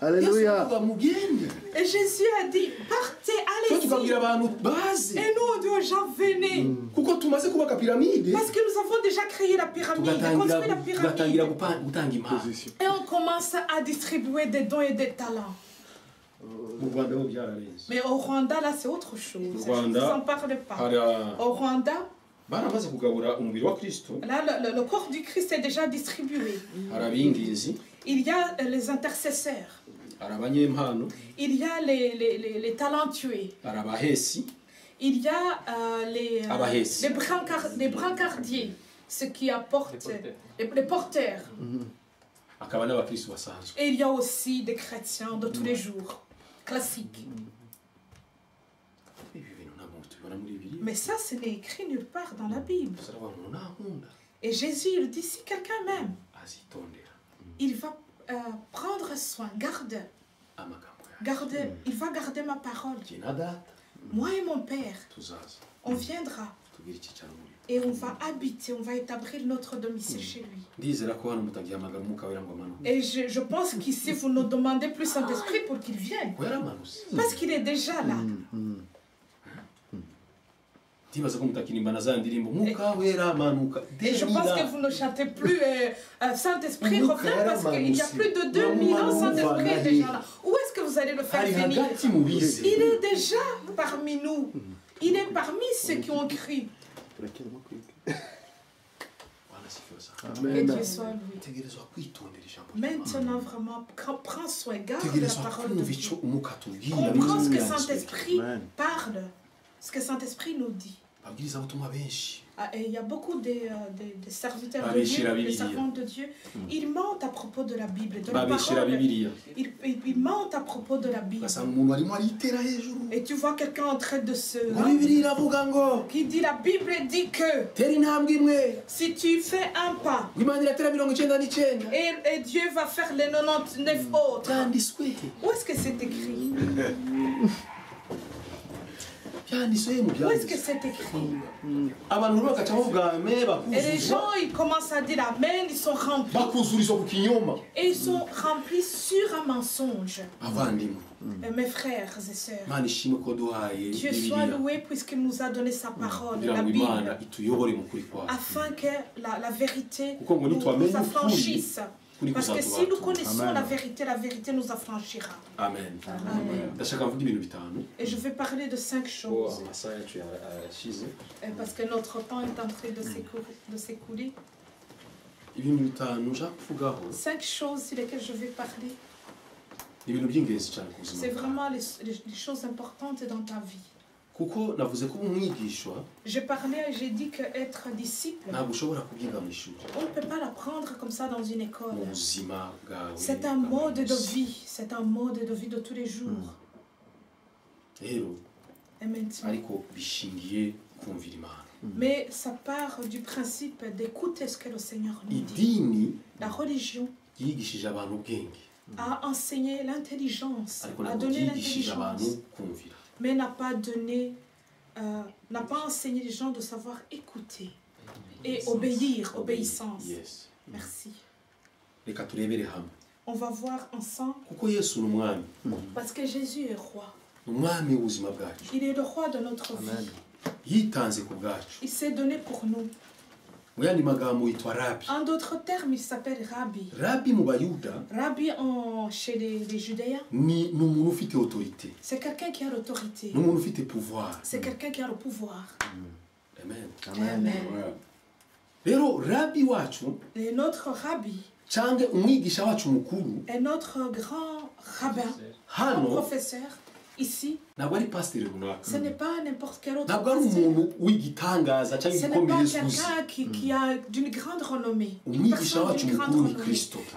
Alléluia. Et Jésus a dit, partez, allez-y. Et nous on dit aux gens, venez. Parce que nous avons déjà créé la pyramide, construit la pyramide. Et on commence à distribuer des dons et des talents. Mais au Rwanda, là, c'est autre chose. Je ne vous en parle pas. Au Rwanda, là, le corps du Christ est déjà distribué. Il y a les intercesseurs. Il y a les talentueux. Il y a les brancardiers. ce qui apporte les porteurs. Et il y a aussi des chrétiens de tous les jours, classiques. Mais ça, ce n'est écrit nulle part dans la Bible. Et Jésus, il dit, si quelqu'un m'aime, il va prendre soin, il va garder ma parole. Moi et mon Père, on viendra et on va habiter, on va établir notre domicile chez lui. Et je pense qu'ici, vous nous demandez plus Saint-Esprit pour qu'il vienne. Parce qu'il est déjà là. Et je pense que vous ne chantez plus Saint-Esprit revient parce qu'il y a plus de 2000 ans, Saint-Esprit est déjà là. Où est-ce que vous allez le faire venir? Il est déjà parmi nous. Il est parmi ceux qui ont cru. Et Dieu soit loué. Maintenant, vraiment, prends soin, garde la parole de Dieu. Comprends ce que Saint-Esprit parle, ce que Saint-Esprit nous dit. Et il y a beaucoup de serviteurs de Dieu, des servants de Dieu. Ils mentent à propos de la Bible, de la parole. Ils mentent à propos de la Bible. Et tu vois quelqu'un en train de se... qui dit, la Bible dit que si tu fais un pas, et Dieu va faire les 99 autres. Où est-ce que c'est écrit? Où est-ce que c'est écrit? Et les gens, ils commencent à dire Amen, ils sont remplis. Et ils sont remplis sur un mensonge. Et mes frères et sœurs, Dieu soit loué puisqu'il nous a donné sa parole, la Bible, afin que la vérité nous affranchisse. Parce que si nous connaissons la vérité nous affranchira. Amen. Et je vais parler de 5 choses. Parce que notre temps est en train de s'écouler. 5 choses sur lesquelles je vais parler. C'est vraiment les choses importantes dans ta vie. J'ai parlé et j'ai dit qu'être disciple, on ne peut pas l'apprendre comme ça dans une école. C'est un mode de vie, c'est un mode de vie de tous les jours. Et maintenant, mais ça part du principe d'écouter ce que le Seigneur nous dit. La religion a enseigné l'intelligence, a donné l'intelligence, mais n'a pas enseigné les gens de savoir écouter et obéir, obéissance. Merci. On va voir ensemble. Parce que Jésus est roi. Il est le roi de notre vie. Il s'est donné pour nous. En d'autres termes, il s'appelle Rabbi. Rabbi chez les Judéens, c'est quelqu'un qui a l'autorité. C'est quelqu'un qui a le pouvoir. Amen. Amen. Et notre Rabbi est notre grand rabbin, un professeur. Ici, ce n'est pas n'importe quel autre pasteur. Ce n'est pas quelqu'un qui a d'une grande renommée. Une personne d'une grande renommée.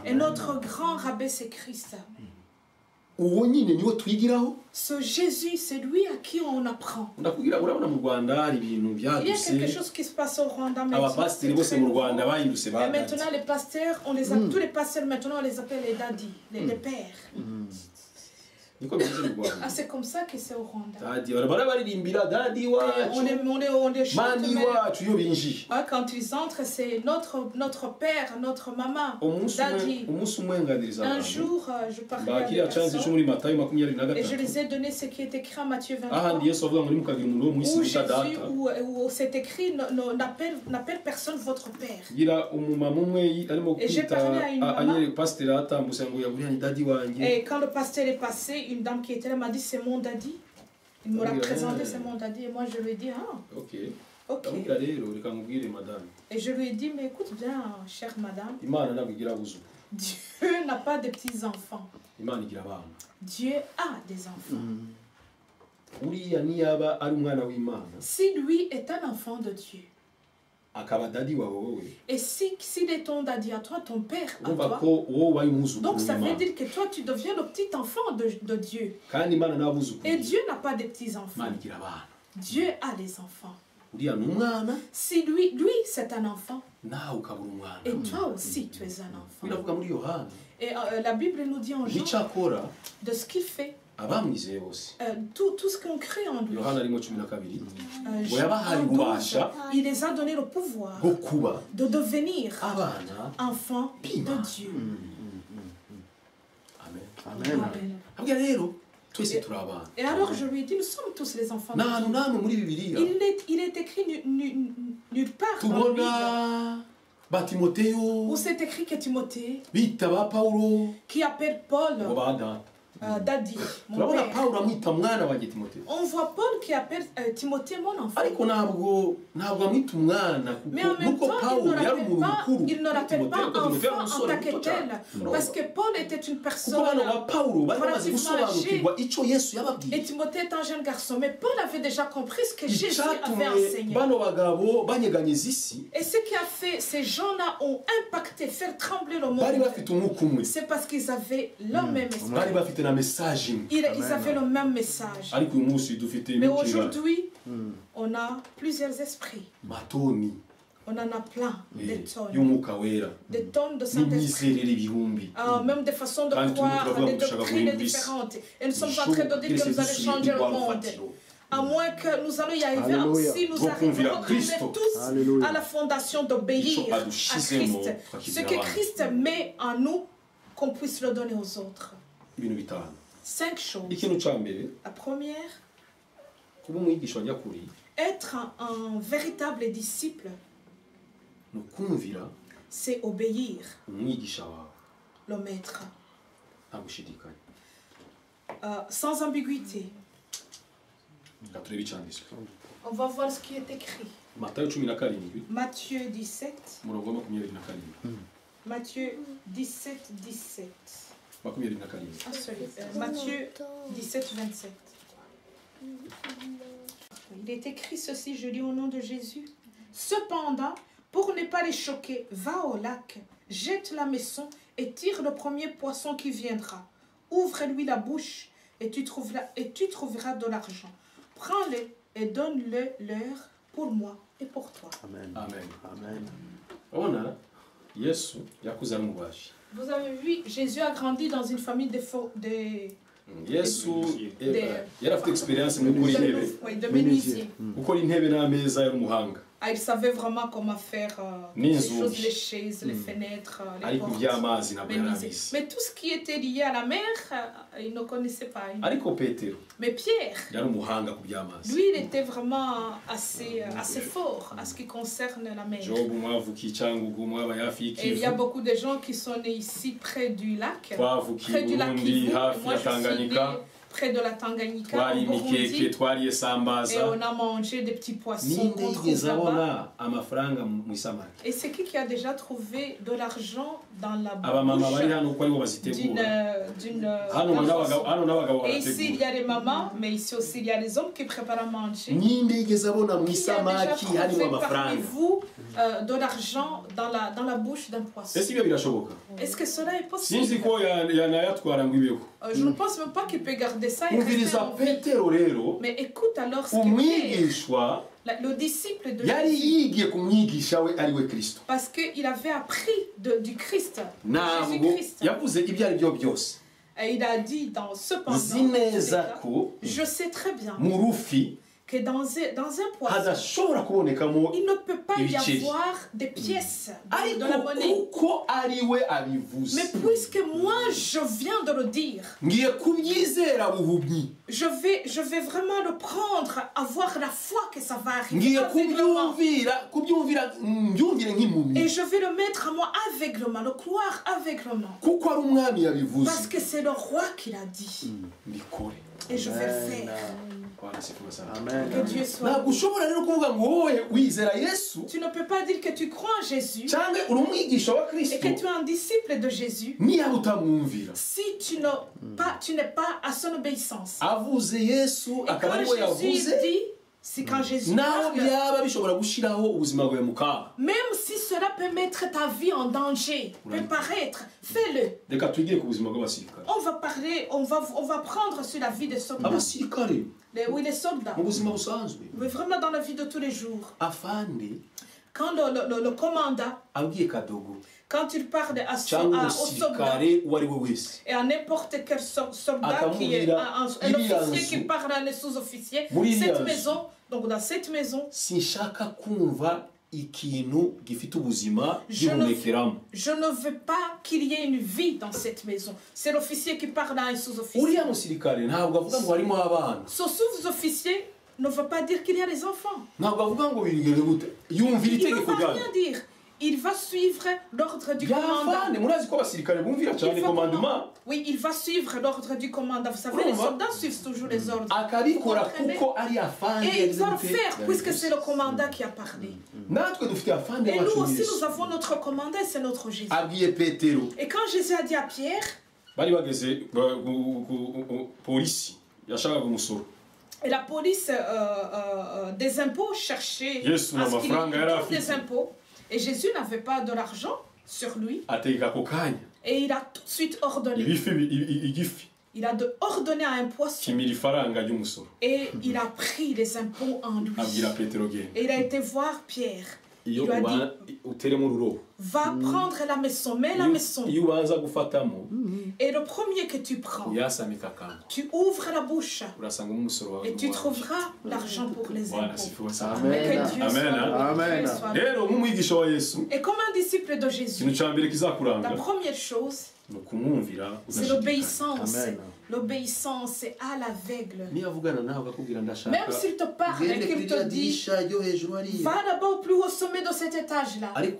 Et notre grand rabbin, c'est Christ. Ce Jésus, c'est lui à qui on apprend. Il y a quelque chose qui se passe au Rwanda maintenant. Et maintenant, les pasteurs, tous les pasteurs maintenant, on les appelle les daddies, les pères. Ah, c'est comme ça que c'est au Rwanda. On est chante. Quand ils entrent, c'est notre père, notre maman, daddy. Un jour, je parlais avec des personnes et je les ai donné ce qui est écrit en Matthieu 23 où Jésus, où c'est écrit n'appelle personne votre père. Et j'ai parlé à une maman et quand le pasteur est passé, une dame qui était là m'a dit c'est mon daddy. Il me l'a présenté, c'est mon daddy. Et moi je lui ai dit ok. Et je lui ai dit mais écoute bien chère madame, Dieu n'a pas de petits enfants. Dieu a des enfants. Si lui est un enfant de Dieu, Et s'il est ton daddy à toi, ton père à toi, donc ça veut dire que toi tu deviens le petit enfant de Dieu. Et Dieu n'a pas de petits enfants. Dieu a des enfants. Si lui c'est un enfant, et toi aussi tu es un enfant. Et la Bible nous dit en Jean de ce qu'il fait. Tout ce qu'on crée en lui. Il les a donné le pouvoir de devenir enfants de Dieu. Amen. Et alors je lui ai dit, nous sommes tous les enfants de Dieu. Il est écrit nulle part dans la Bible où c'est écrit que Timothée, qui appelle Paul Daddy, mon père. On voit Paul qui appelle Timothée mon enfant. Mais en même temps, il ne l'appelle pas enfant en tant que tel. Parce que Paul était une personne relativement âgée. Et Timothée est un jeune garçon. Mais Paul avait déjà compris ce que Jésus avait enseigné. Et ce qui a fait, ces gens-là ont impacté, faire trembler le monde. C'est parce qu'ils avaient le même esprit. Ils avaient le même message. Mais aujourd'hui, on a plusieurs esprits. On en a plein, des tonnes de Saint-Esprit. Même des façons de croire, des doctrines différentes. Et nous sommes en train de dire que nous allons changer le monde. À moins que nous allons y arriver, si nous arrivons tous à la fondation d'obéir à Christ. Ce que Christ met en nous, qu'on puisse le donner aux autres. 5 choses. La première, être un véritable disciple, c'est obéir le maître. Sans ambiguïté. On va voir ce qui est écrit. Matthieu 17. Matthieu 17, 17. Matthieu 17, 27. Il est écrit ceci, je lis au nom de Jésus. Cependant, pour ne pas les choquer, va au lac, jette la maçon et tire le premier poisson qui viendra. Ouvre-lui la bouche et tu trouveras de l'argent. Prends-le et donne-le leur pour moi et pour toi. Amen. Amen. Amen. Vous avez vu, Jésus a grandi dans une famille de menuisiers. Il savait vraiment comment faire les choses, les chaises, les fenêtres, les portes. Mais tout ce qui était lié à la mer, il ne connaissait pas. Mais Pierre, lui, il était vraiment assez fort à ce qui concerne la mer. Et il y a beaucoup de gens qui sont nés ici près du lac Kivu. Moi, je suis née près de la Tanganyika, au Burundi, et on a mangé des petits poissons qu'on trouve là-bas. Et c'est qui a déjà trouvé de l'argent dans la bouche d'une et ici il y a les mamans, mais ici aussi il y a les hommes qui préparent à manger. Qui a déjà trouvé parmi vous de l'argent dans la bouche d'un poisson? Est-ce que cela est possible? Je ne pense même pas qu'il peut garder ça et rester en vie. Mais écoute alors ce que Pierre, le disciple de Jésus, parce qu'il avait appris du Christ, Jésus-Christ. Et il a dit cependant, je sais très bien que dans un poisson, il ne peut pas y avoir des pièces de la monnaie. Mais puisque moi je viens de le dire, je vais vraiment le prendre, avoir la foi que ça va arriver aveuglement. Et je vais le mettre à moi aveuglement, le croire aveuglement. Parce que c'est le roi qui l'a dit. Et je vais le faire. Amen. Que Dieu soit. Tu ne peux pas dire que tu crois en Jésus et que tu es un disciple de Jésus si tu n'es pas à son obéissance. Et quand Jésus dit, Si quand Jésus parle, même si cela peut mettre ta vie en danger, peut paraître, fais-le. On va parler, on va prendre sur la vie des soldats. Oui, les soldats. Mais vraiment dans la vie de tous les jours. Quand le commandant, quand il parle au soldat et à n'importe quel soldat qui est un officier qui parle à un sous-officier, cette maison, donc dans cette maison, je ne veux pas qu'il y ait une vie dans cette maison. C'est l'officier qui parle à un sous-officier. Ce sous-officier ne veut pas dire qu'il y a des enfants. Il ne va rien dire. Il va suivre l'ordre du commandant. Oui, il va suivre l'ordre du commandant. Vous savez, les soldats suivent toujours les ordres. Et ils doivent faire, puisque c'est le commandant qui a parlé. Et nous aussi, nous avons notre commandant et c'est notre Jésus. Et quand Jésus a dit à Pierre, et la police des impôts cherchait à ce qu'il y ait des impôts. Et Jésus n'avait pas de l'argent sur lui. Et il a tout de suite ordonné. Il a ordonné à un poisson. Et il a pris les impôts en lui. Et il a été voir Pierre. Il lui a dit, va prendre la maison, mets la maison. Et le premier que tu prends, tu ouvres la bouche et tu trouveras l'argent pour les impôts. Amen. Amen. Et comme un disciple de Jésus, la première chose, c'est l'obéissance. L'obéissance est à l'aveugle. Même s'il te parle et qu'il te dit, va d'abord plus haut sommet de cet étage-là. Et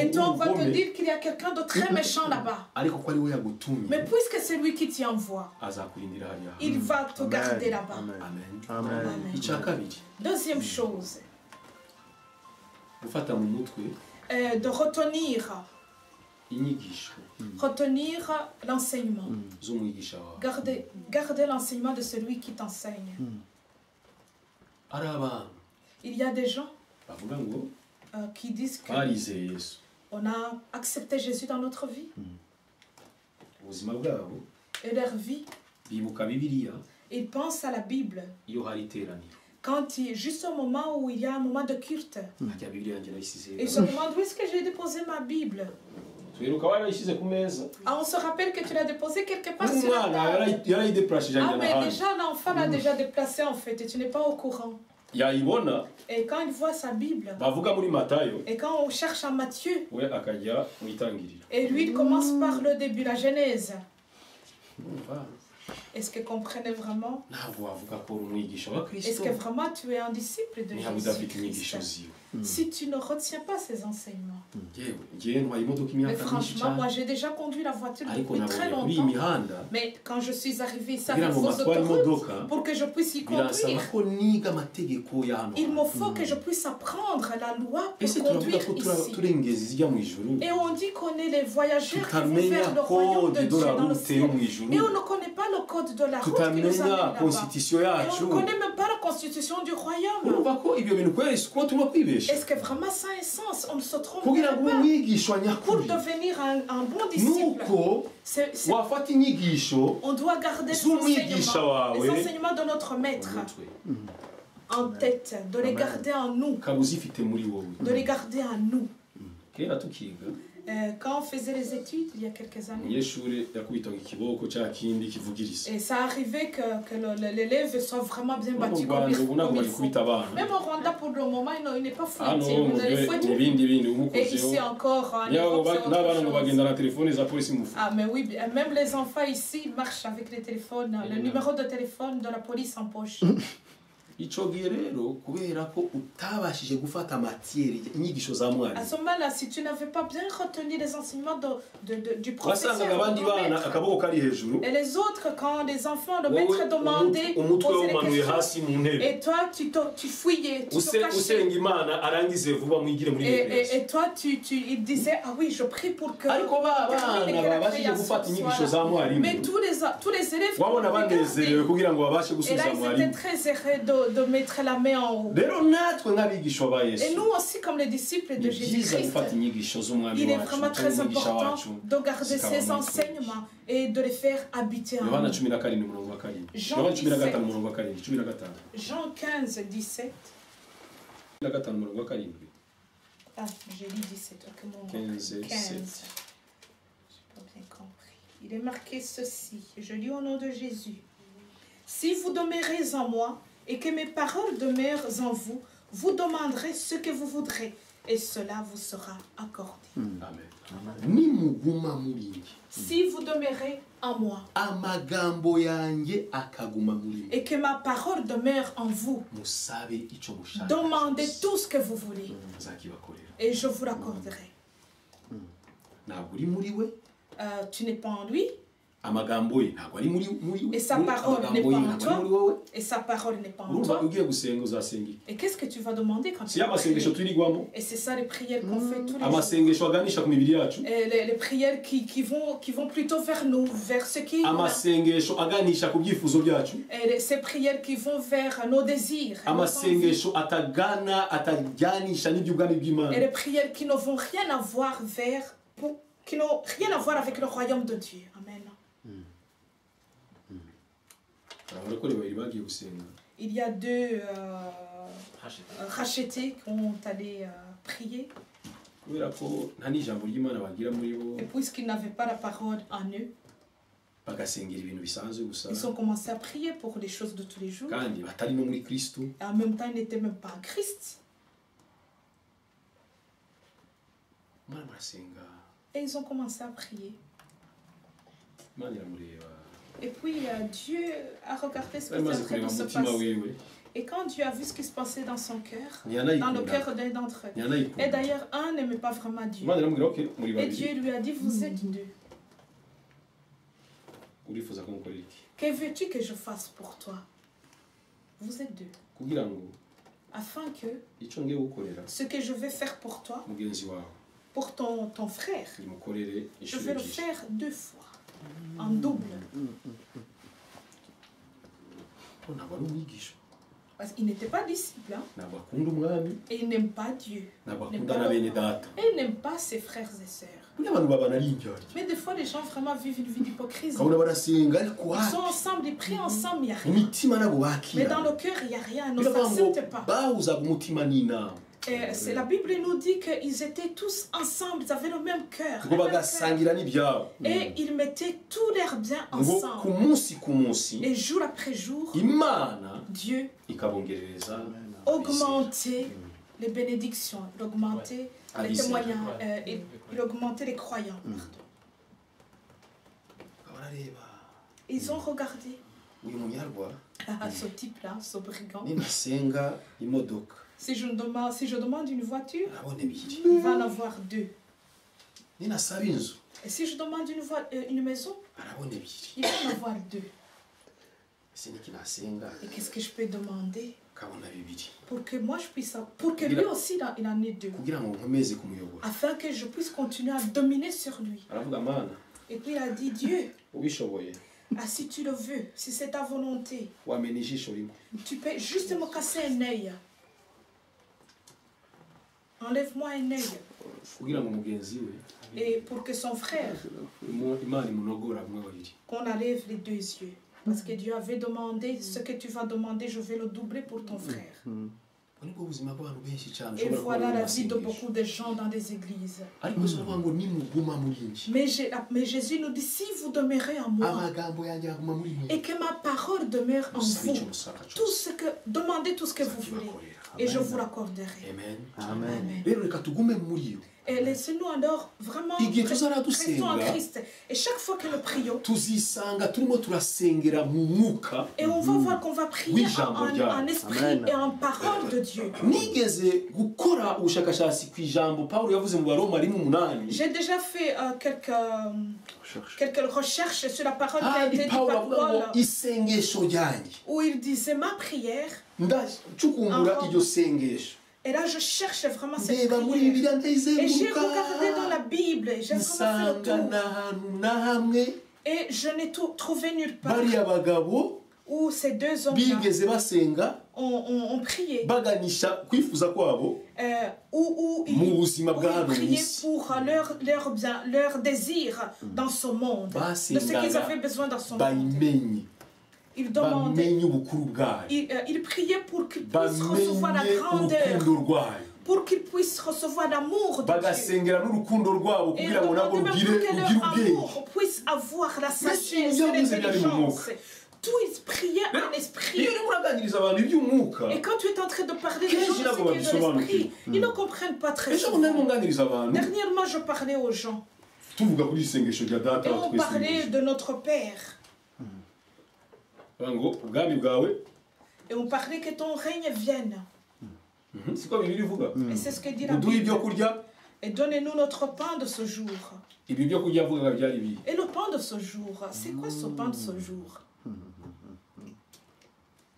toi, on va te dire qu'il y a quelqu'un de très méchant là-bas. Mais puisque c'est lui qui t'y envoie, il va te garder là-bas. Amen. Deuxième chose, de retenir l'enseignement. Garder l'enseignement de celui qui t'enseigne. Il y a des gens qui disent qu'on a accepté Jésus dans notre vie. Et leur vie, ils pensent à la Bible. Quand juste au moment où il y a un moment de culte, ils se demandent où est-ce que j'ai déposé ma Bible. On se rappelle que tu l'as déposé quelque part sur la table. Mais déjà l'enfant l'a déjà déplacé en fait et tu n'es pas au courant. Et quand il voit sa Bible, et quand on cherche en Matthieu, et lui il commence par le début, la Genèse. Est-ce que vous comprenez vraiment? Est-ce que vraiment tu es un disciple de Jésus-Christ? Si tu ne retiens pas ces enseignements. Mais franchement, moi j'ai déjà conduit la voiture depuis très longtemps. Mais quand je suis arrivé ici avec vos autoroutes, pour que je puisse y conduire, il me faut que je puisse apprendre la loi pour conduire ici. Et on dit qu'on est les voyageurs qui vont vers le royaume de Dieu dans le ciel. Et on ne connaît pas le code de la route qui nous amène là-bas. Et on ne connaît même pas la constitution du royaume. Est-ce que vraiment ça a un sens? On ne se trompe pas. Pour devenir un bon disciple, on doit garder les enseignements de notre maître en tête, de les garder en nous. De les garder en nous. Quand on faisait les études il y a quelques années, et ça arrivait que l'élève soit vraiment bien battu comme il faut. Même au Rwanda pour le moment il n'est pas fouetté, vous allez fouetter. Et ici encore en Europe, mais oui, même les enfants ici marchent avec les téléphones, le numéro de téléphone de la police en poche. À ce moment-là, si tu n'avais pas bien retenu les enseignements du professeur, et les autres, quand les enfants, le maître demandait, et toi, tu fouillais, tu te cachais. Et toi, il disait, ah oui, je prie pour que... Mais tous les élèves, et là, ils étaient très heureux de mettre la main en haut. Et nous aussi, comme les disciples de Jésus-Christ, il est vraiment très important de garder ces enseignements et de les faire habiter en nous. Jean 15, 17. Ah, j'ai dit 17. 15. J'ai pas bien compris. Il est marqué ceci. Je lis au nom de Jésus. Si vous demeurez en moi et que mes paroles demeurent en vous, vous demanderez ce que vous voudrez et cela vous sera accordé. Amen. Si vous demeurez en moi et que ma parole demeure en vous, demandez tout ce que vous voulez et je vous l'accorderai. Tu n'es pas en lui. Et sa parole n'est pas en toi. Et sa parole n'est pas en toi. Et qu'est-ce que tu vas demander quand tu vas prier? Et c'est ça les prières qu'on fait tous les jours. Et les prières qui vont plutôt vers nous, vers ce qui est humain. Et ces prières qui vont vers nos désirs. Et les prières qui ne vont rien avoir qui n'ont rien à voir avec le royaume de Dieu. Amen. Il y a deux rachetés qui ont allé prier. Et puisqu'ils n'avaient pas la parole en eux, ils ont commencé à prier pour les choses de tous les jours. Et en même temps, ils n'étaient même pas en Christ. Et ils ont commencé à prier. Et puis Dieu a regardé ce qui était en train de se passer. Et quand Dieu a vu ce qui se passait dans son cœur, dans le cœur d'un d'entre eux, et d'ailleurs un n'aimait pas vraiment Dieu. Et Dieu lui a dit, vous êtes deux. Que veux-tu que je fasse pour toi? Vous êtes deux. Afin que ce que je vais faire pour toi, pour ton frère, je vais le faire 2 fois, en double. Parce qu'il n'était pas disciple, hein? Et il n'aime pas Dieu. Et il n'aime pas ses frères et sœurs. Mais des fois, les gens vraiment vivent une vie d'hypocrisie. Ils sont ensemble, ils prient ensemble, il n'y a rien. Mais dans le cœur, il n'y a rien, ne s'acceptent pas. Et la Bible nous dit qu'ils étaient tous ensemble, ils avaient le même cœur. Et ils mettaient tous leurs biens ensemble. Et jour après jour, Dieu augmentait les bénédictions, il augmentait les témoignages, il augmentait les croyants. Ils ont regardé ce type-là, ce brigand. Si je demande une voiture, il va en avoir 2. Et si je demande une maison, il va en avoir 2. Et qu'est-ce que je peux demander pour que moi je puisse, pour que lui aussi il en ait 2, afin que je puisse continuer à dominer sur lui. Et puis il a dit, Dieu, si tu le veux, si c'est ta volonté, tu peux juste me casser un œil. Enlève-moi un œil. Et pour que son frère, qu'on enlève les 2 yeux. Parce que Dieu avait demandé, ce que tu vas demander, je vais le doubler pour ton frère. Et voilà la vie de beaucoup de gens dans des églises. Mais Jésus nous dit, si vous demeurez en moi et que ma parole demeure en vous, demandez tout ce que vous voulez et je vous l'accorderai. Amen. Amen. Et laissez-nous alors vraiment restons en Christ. Et chaque fois que nous prions, et on va voir qu'on va prier en esprit et en parole de Dieu. J'ai déjà fait quelques recherches sur la parole qui a été dite par Paul, où il disait ma prière. Et là, je cherche vraiment cette prière. Et j'ai regardé dans la Bible, j'ai vraiment fait le tour. Et je n'ai trouvé nulle part où ces deux hommes-là ont prié. Où ils priaient pour leur désir dans ce monde, de ce qu'ils avaient besoin dans ce monde. Il demandait, il priait pour qu'ils puissent recevoir la grandeur, pour qu'ils puissent recevoir l'amour de Dieu. Et il demandait même que leur amour puisse avoir la sagesse et l'intelligence. Tout ils priaient en esprit. Et quand tu es en train de parler des gens de ce qui est de l'esprit, ils ne comprennent pas très bien. Dernièrement, je parlais aux gens. Et on parlait de notre Père. Et on parlait que ton règne vienne. Et c'est ce que dit la Bible. Et donnez-nous notre pain de ce jour. Et le pain de ce jour, c'est quoi ce pain de ce jour?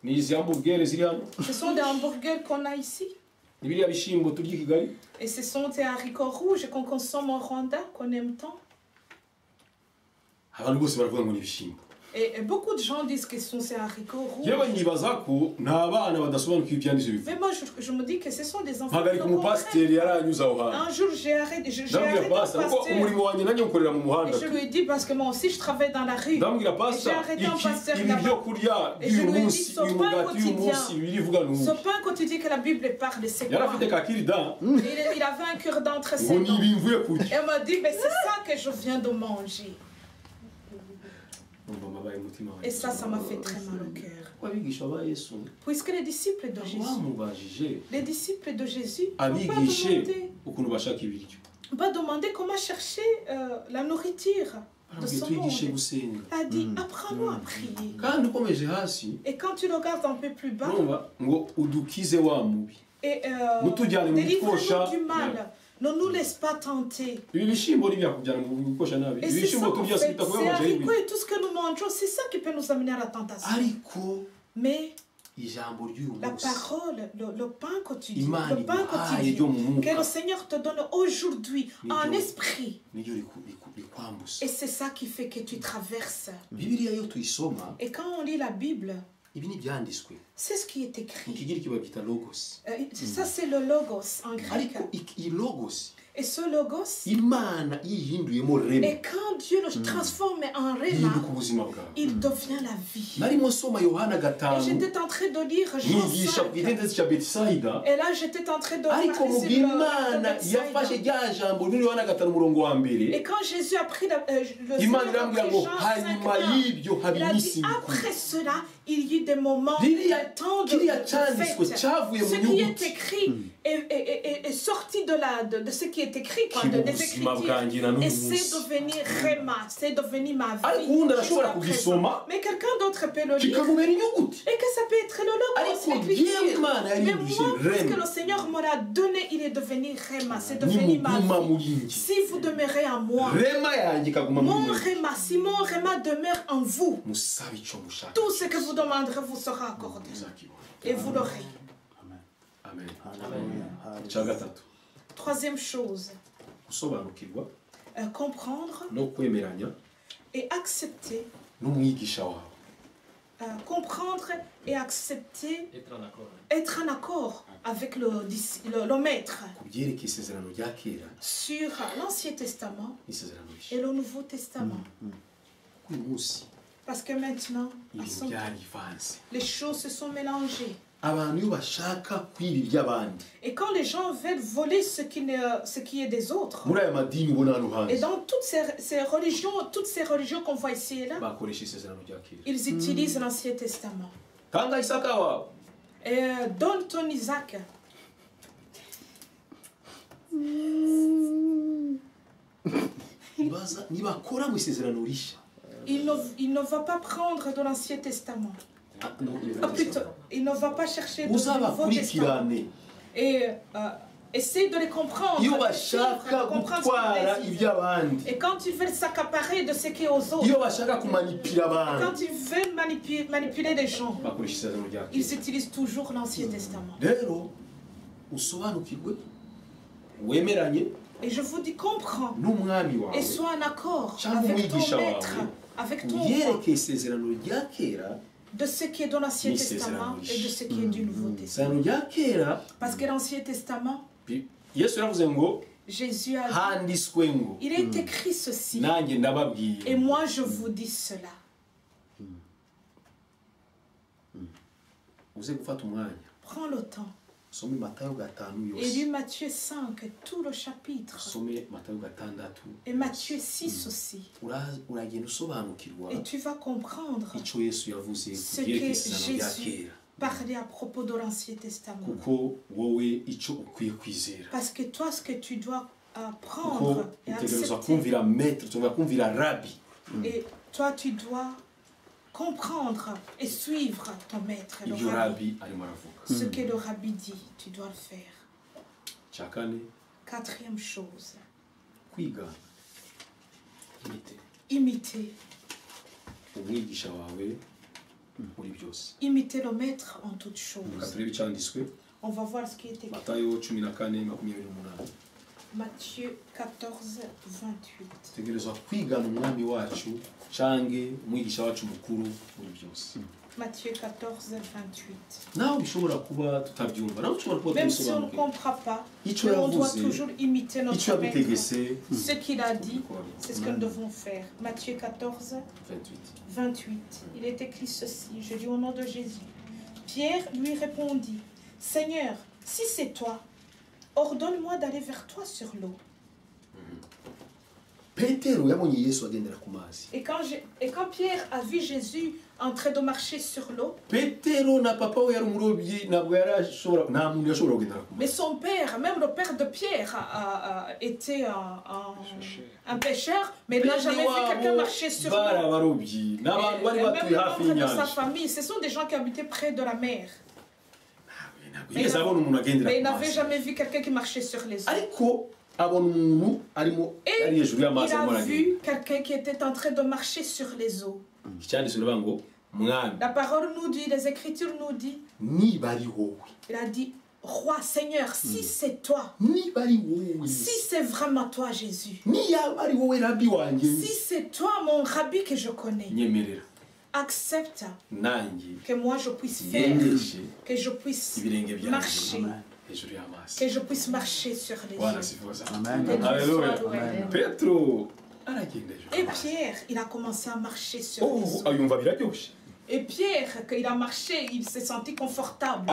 Ce sont des hamburgers qu'on a ici. Et ce sont des haricots rouges qu'on consomme au Rwanda, qu'on aime tant. Et beaucoup de gens disent que ce sont ces haricots rouges. Mais moi, je me dis que ce sont des enfants. Un jour, j'ai arrêté le pasteur. Et je lui ai dit, parce que moi aussi, je travaille dans la rue. Et j'ai arrêté un pasteur là-bas. Et je lui ai dit, ce pain quotidien que la Bible parle, c'est quoi? Il avait un cure-dent entre ses dents. Et il m'a dit, mais c'est ça que je viens de manger. Et ça m'a fait très mal au cœur. Puisque les disciples de Jésus n'ont pas demandé comment chercher la nourriture de ce monde. A dit, apprends-nous à prier. Et quand tu regardes un peu plus bas, et délivre-nous du mal. Ne nous laisse pas tenter. Et c'est ça en fait, c'est haricots et tout ce que nous mangeons, c'est ça qui peut nous amener à la tentation. Mais la parole, le pain quotidien, que le Seigneur te donne aujourd'hui en esprit. Et c'est ça qui fait que tu traverses. Et quand on lit la Bible, c'est ce qui est écrit. Ça, c'est le logos en grec. Et ce logos, et quand Dieu le transforme en réma, il devient la vie. Et j'étais en train de lire Jean 5. Et là, j'étais en train de parler. Et quand Jésus a pris le Seigneur a pris Jean 5, il a dit, après cela, il y a eu des moments, de temps de fête. Ce qui est écrit est sorti de ce qui est écrit, quoi, des Écritures. Et c'est devenu Réma, c'est devenu ma vie. Mais quelqu'un d'autre peut le lire. Et que ça peut être le logos, l'Écriture. Mais moi, puisque le Seigneur me l'a donné, il est devenu Réma, c'est devenu ma vie. Si vous demeurez en moi, mon Réma, si mon Réma demeure en vous, tout ce que vous demanderez vous sera accordé. Et vous l'aurez. Amen. Troisième chose, comprendre et accepter. Comprendre et accepter, être en accord avec le maître sur l'Ancien Testament et le Nouveau Testament. Parce que maintenant, les choses se sont mélangées. Et quand les gens veulent voler ce qui est des autres, et dans toutes ces religions qu'on voit ici et là, ils utilisent l'Ancien Testament. Et donne ton Isaac. Il ne va pas prendre de l'Ancien Testament. Plutôt, il ne va pas chercher de Nouveau Testament. Et essaye de les comprendre. Et quand ils veulent s'accaparer de ce qui est aux autres, quand ils veulent manipuler les gens, ils utilisent toujours l'Ancien Testament. Et je vous dis, comprends et sois en accord avec ton maître, avec ton roi, de ce qui est dans l'Ancien Testament et de ce qui est du Nouveau Testament. Parce que l'Ancien Testament, Jésus a dit, il est écrit ceci, et moi je vous dis cela. Prends le temps. Et lis Matthieu 5, tout le chapitre. Et Matthieu 6 aussi. Et tu vas comprendre ce que Jésus parlait à propos de l'Ancien Testament. Parce que toi, ce que tu dois apprendre et accepter, et toi, tu dois comprendre et suivre ton maître, le rabbi. Ce que le rabbi dit, tu dois le faire. Quatrième chose. Imiter. Imiter le maître en toutes choses. On va voir ce qui est écrit. Matthieu 14, 28. Matthieu 14, 28. Même si on ne comprend pas, mais on doit toujours imiter notre maître. Ce qu'il a dit, c'est ce que nous devons faire. Matthieu 14, 28. Il est écrit ceci, je lis au nom de Jésus. Pierre lui répondit, Seigneur, si c'est toi, ordonne-moi d'aller vers toi sur l'eau. Et quand Pierre a vu Jésus en train de marcher sur l'eau, mais son père, même le père de Pierre, a été un pêcheur, mais il n'a jamais vu quelqu'un marcher sur l'eau. Et même les membres de sa famille, ce sont des gens qui habitaient près de la mer. Mais il n'avait jamais vu quelqu'un qui marchait sur les eaux. Et il a vu quelqu'un qui était en train de marcher sur les eaux. La parole nous dit, les Écritures nous disent, il a dit, Roi, Seigneur, si c'est toi, si c'est vraiment toi Jésus, si c'est toi mon rabbi que je connais, accepte que moi je puisse faire, que je puisse marcher, que je puisse marcher sur les eaux. Et Pierre, il a commencé à marcher sur les eaux. Et Pierre, quand il a marché, il s'est senti confortable.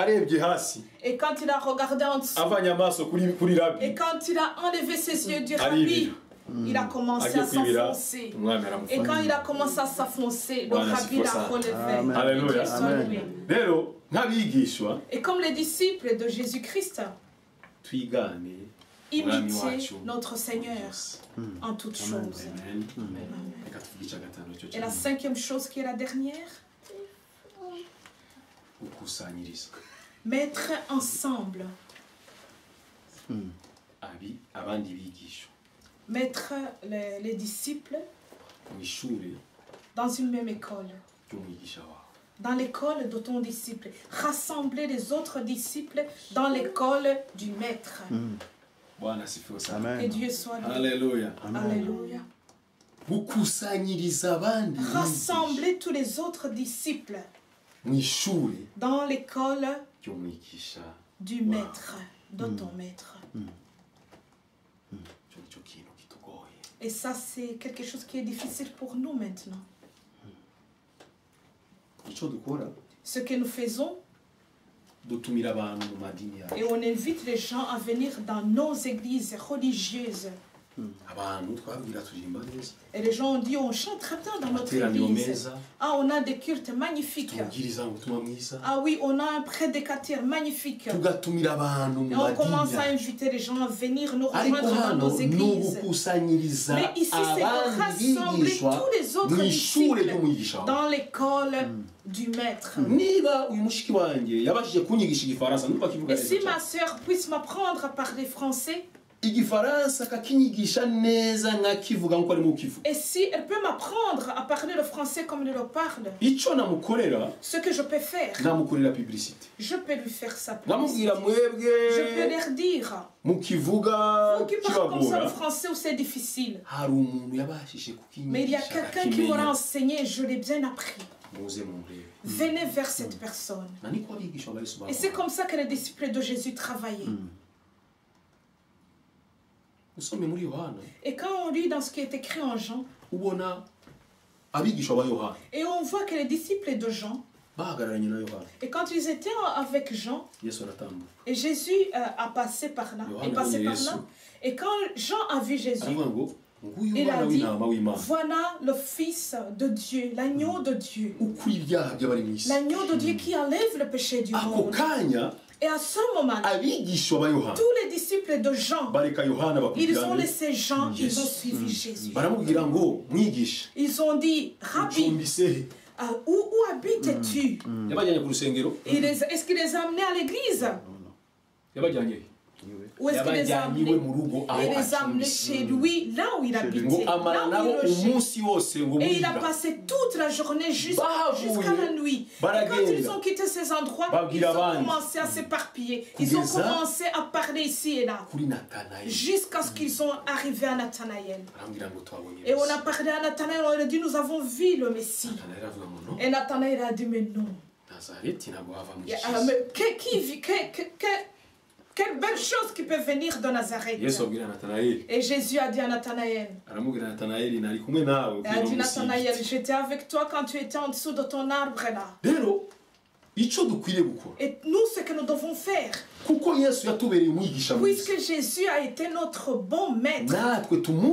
Et quand il a regardé en dessous, et quand il a enlevé ses yeux du rabbi, il a commencé à s'enfoncer. Et quand il a commencé à s'enfoncer, le rabbi l'a relevé. Alléluia. Et comme les disciples de Jésus-Christ, imitez notre Seigneur en toutes choses. Et la cinquième chose qui est la dernière, mettre ensemble. Mettre les disciples dans une même école. Dans l'école de ton disciple. Rassembler les autres disciples dans l'école du maître. Que Dieu soit loué. Alléluia. Alléluia. Rassembler tous les autres disciples dans l'école du maître, de ton maître. Et ça, c'est quelque chose qui est difficile pour nous maintenant. Ce que nous faisons, et on invite les gens à venir dans nos églises religieuses. Et les gens ont dit, on chante très bien dans notre église. Ah, on a des cultes magnifiques. Ah oui, on a un prédicateur magnifique. Et on commence à inviter les gens à venir nous rejoindre dans nos églises. Mais ici, c'est pour rassembler tous les autres disciples dans l'école du maître. Et si ma sœur puisse m'apprendre à parler français, et si elle peut m'apprendre à parler le français comme elle le parle, ce que je peux faire, je peux lui faire sa publicité. Je peux leur dire, vous qui parlez comme ça le français où c'est difficile, mais il y a quelqu'un qui m'aura enseigné, je l'ai bien appris. Venez vers cette personne. Et c'est comme ça que les disciples de Jésus travaillaient. Et quand on lit dans ce qui est écrit en Jean, et on voit que les disciples de Jean, et quand ils étaient avec Jean, et Jésus a passé par là, et quand Jean a vu Jésus, il a dit, voilà le Fils de Dieu, l'agneau de Dieu. L'agneau de Dieu qui enlève le péché du monde. Et à ce moment, tous les disciples de Jean, ils ont laissé Jean, ils ont suivi Jésus. Ils ont dit, Rabbi, où habites-tu? Est-ce qu'il les a amenés à l'église? Où est-ce qu'il les a amenés? Il les a amenés chez lui, là où il habitait, là où il logeait. Et il a passé toute la journée jusqu'à la nuit. Et quand ils ont quitté ces endroits, ils ont commencé à s'éparpiller. Ils ont commencé à parler ici et là. Jusqu'à ce qu'ils sont arrivés à Nathanaël. Et on a parlé à Nathanaël, on a dit, nous avons vu le Messie. Et Nathanaël a dit, mais non. Quelle belle chose qui peut venir de Nazareth. Et Jésus a dit à Nathanaël, j'étais avec toi quand tu étais en dessous de ton arbre là. Et nous, ce que nous devons faire, puisque Jésus a été notre bon maître,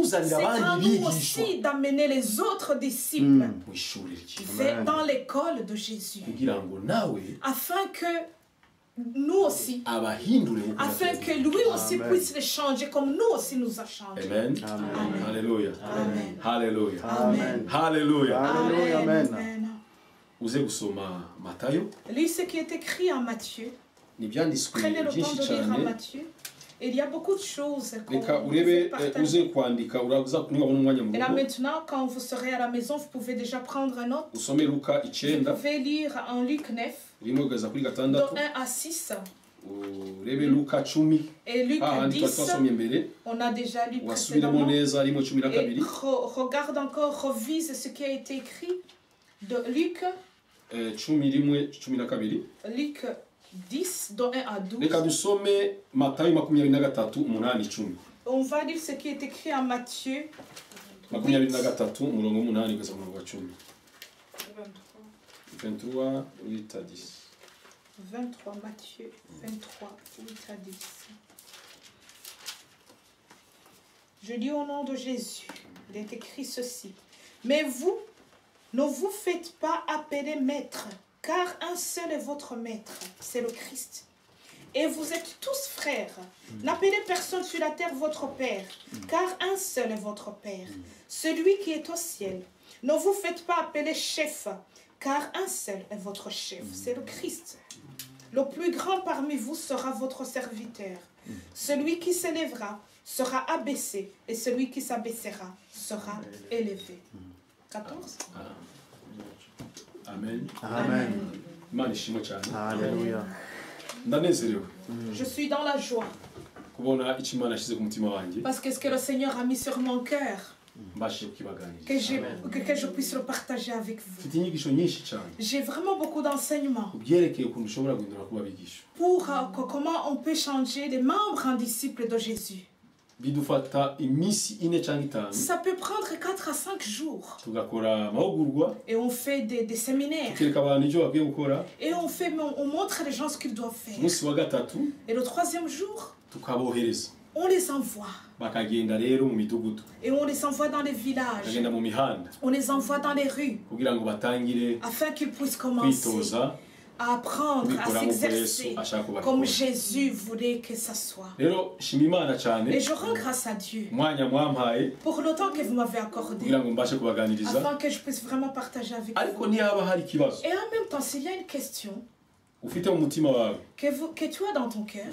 c'est à nous aussi d'amener les autres disciples dans l'école de Jésus, afin que nous aussi, afin que lui aussi puisse les changer comme nous aussi nous a changé. Amen. Amen. Alléluia. Amen. Alléluia. Amen. Alléluia. Amen. Lis ce qui est écrit en Matthieu. Prenez le temps de lire en Matthieu. Il y a beaucoup de choses qu'on peut partager. Et là maintenant, quand vous serez à la maison, vous pouvez déjà prendre un note. Vous pouvez lire en Luc 9, de 1 à 6. Et Luc 10, on a déjà lu précédemment. Et regarde encore, revise ce qui a été écrit de Luc. Luc 10, de 1 à 12. On va lire ce qui est écrit en Matthieu 8. 23, 8 à 10. 23, Matthieu 23, 8 à 10. Je lis au nom de Jésus. Il est écrit ceci. Mais vous, ne vous faites pas appeler maître, car un seul est votre maître, c'est le Christ. Et vous êtes tous frères. N'appelez personne sur la terre votre père, car un seul est votre père, celui qui est au ciel. Ne vous faites pas appeler chef, car un seul est votre chef, c'est le Christ. Le plus grand parmi vous sera votre serviteur. Celui qui s'élèvera sera abaissé, et celui qui s'abaissera sera élevé. 14. Amen. Amen. Alléluia. Je suis dans la joie. Parce que ce que le Seigneur a mis sur mon cœur, que je puisse le partager avec vous. J'ai vraiment beaucoup d'enseignements pour comment on peut changer les membres en disciples de Jésus. Ça peut prendre 4 à 5 jours. Et on fait des séminaires. Et on montre les gens ce qu'ils doivent faire. Et le 3e jour, On les envoie. Et on les envoie dans les villages. On les envoie dans les rues. Afin qu'ils puissent commencer à apprendre à s'exercer comme Jésus voulait que ça soit. Et je rends grâce à Dieu pour le temps que vous m'avez accordé afin que je puisse vraiment partager avec vous. Et en même temps, s'il y a une question que tu as dans ton cœur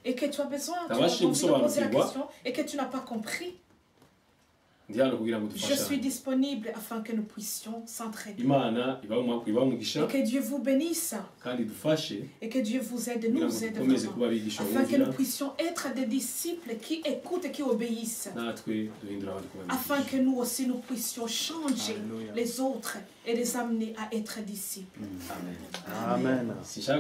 et que tu as besoin de poser la question et que tu n'as pas compris, je suis disponible afin que nous puissions s'entraider. Et que Dieu vous bénisse. Et que Dieu vous aide, nous aide vraiment, afin que nous puissions être des disciples qui écoutent et qui obéissent. Afin que nous aussi nous puissions changer les autres et les amener à être disciples. Amen. Je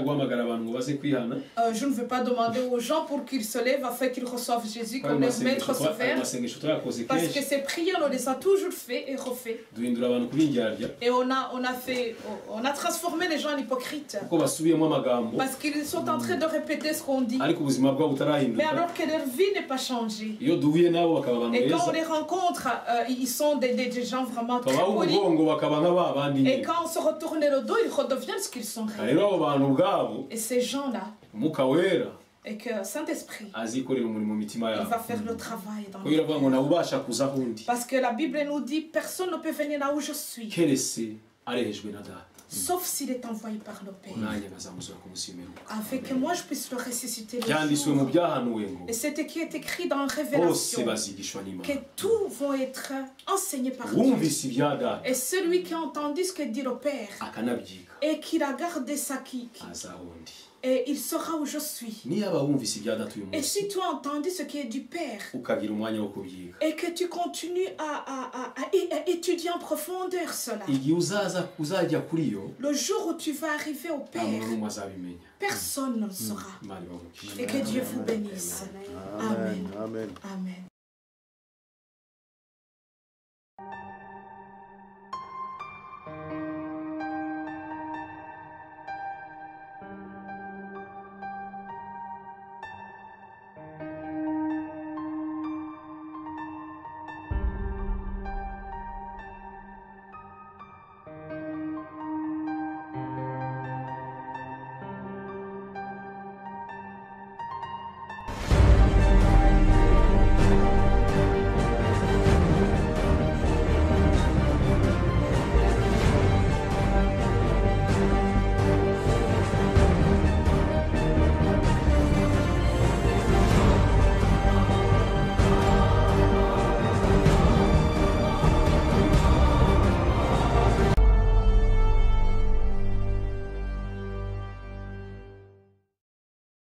ne veux pas demander aux gens pour qu'ils se lèvent afin qu'ils reçoivent Jésus comme leur maître sauveur. Parce que ces prières, on les a toujours fait et refait. Et on a transformé les gens en hypocrites. Parce qu'ils sont en train de répéter ce qu'on dit. Mais alors que leur vie n'est pas changée. Et quand on les rencontre, ils sont des gens vraiment très polis. Et quand on se retourne le dos, ils redeviennent ce qu'ils sont réellement. Et ces gens-là, et que Saint-Esprit, il va faire le travail dans le cœur. Parce que la Bible nous dit, personne ne peut venir là où je suis, sauf s'il est envoyé par le Père, afin que moi je puisse le ressusciter le jour. Et c'est qui est écrit dans Révélation, que tous vont être enseignés par Dieu. Et celui qui a entendu ce que dit le Père et qui a gardé sa quique, et il saura où je suis. Et si tu as entendu ce qui est du Père et que tu continues à étudier en profondeur cela, le jour où tu vas arriver au Père, personne ne le saura. Et que Dieu vous bénisse. Amen. Amen.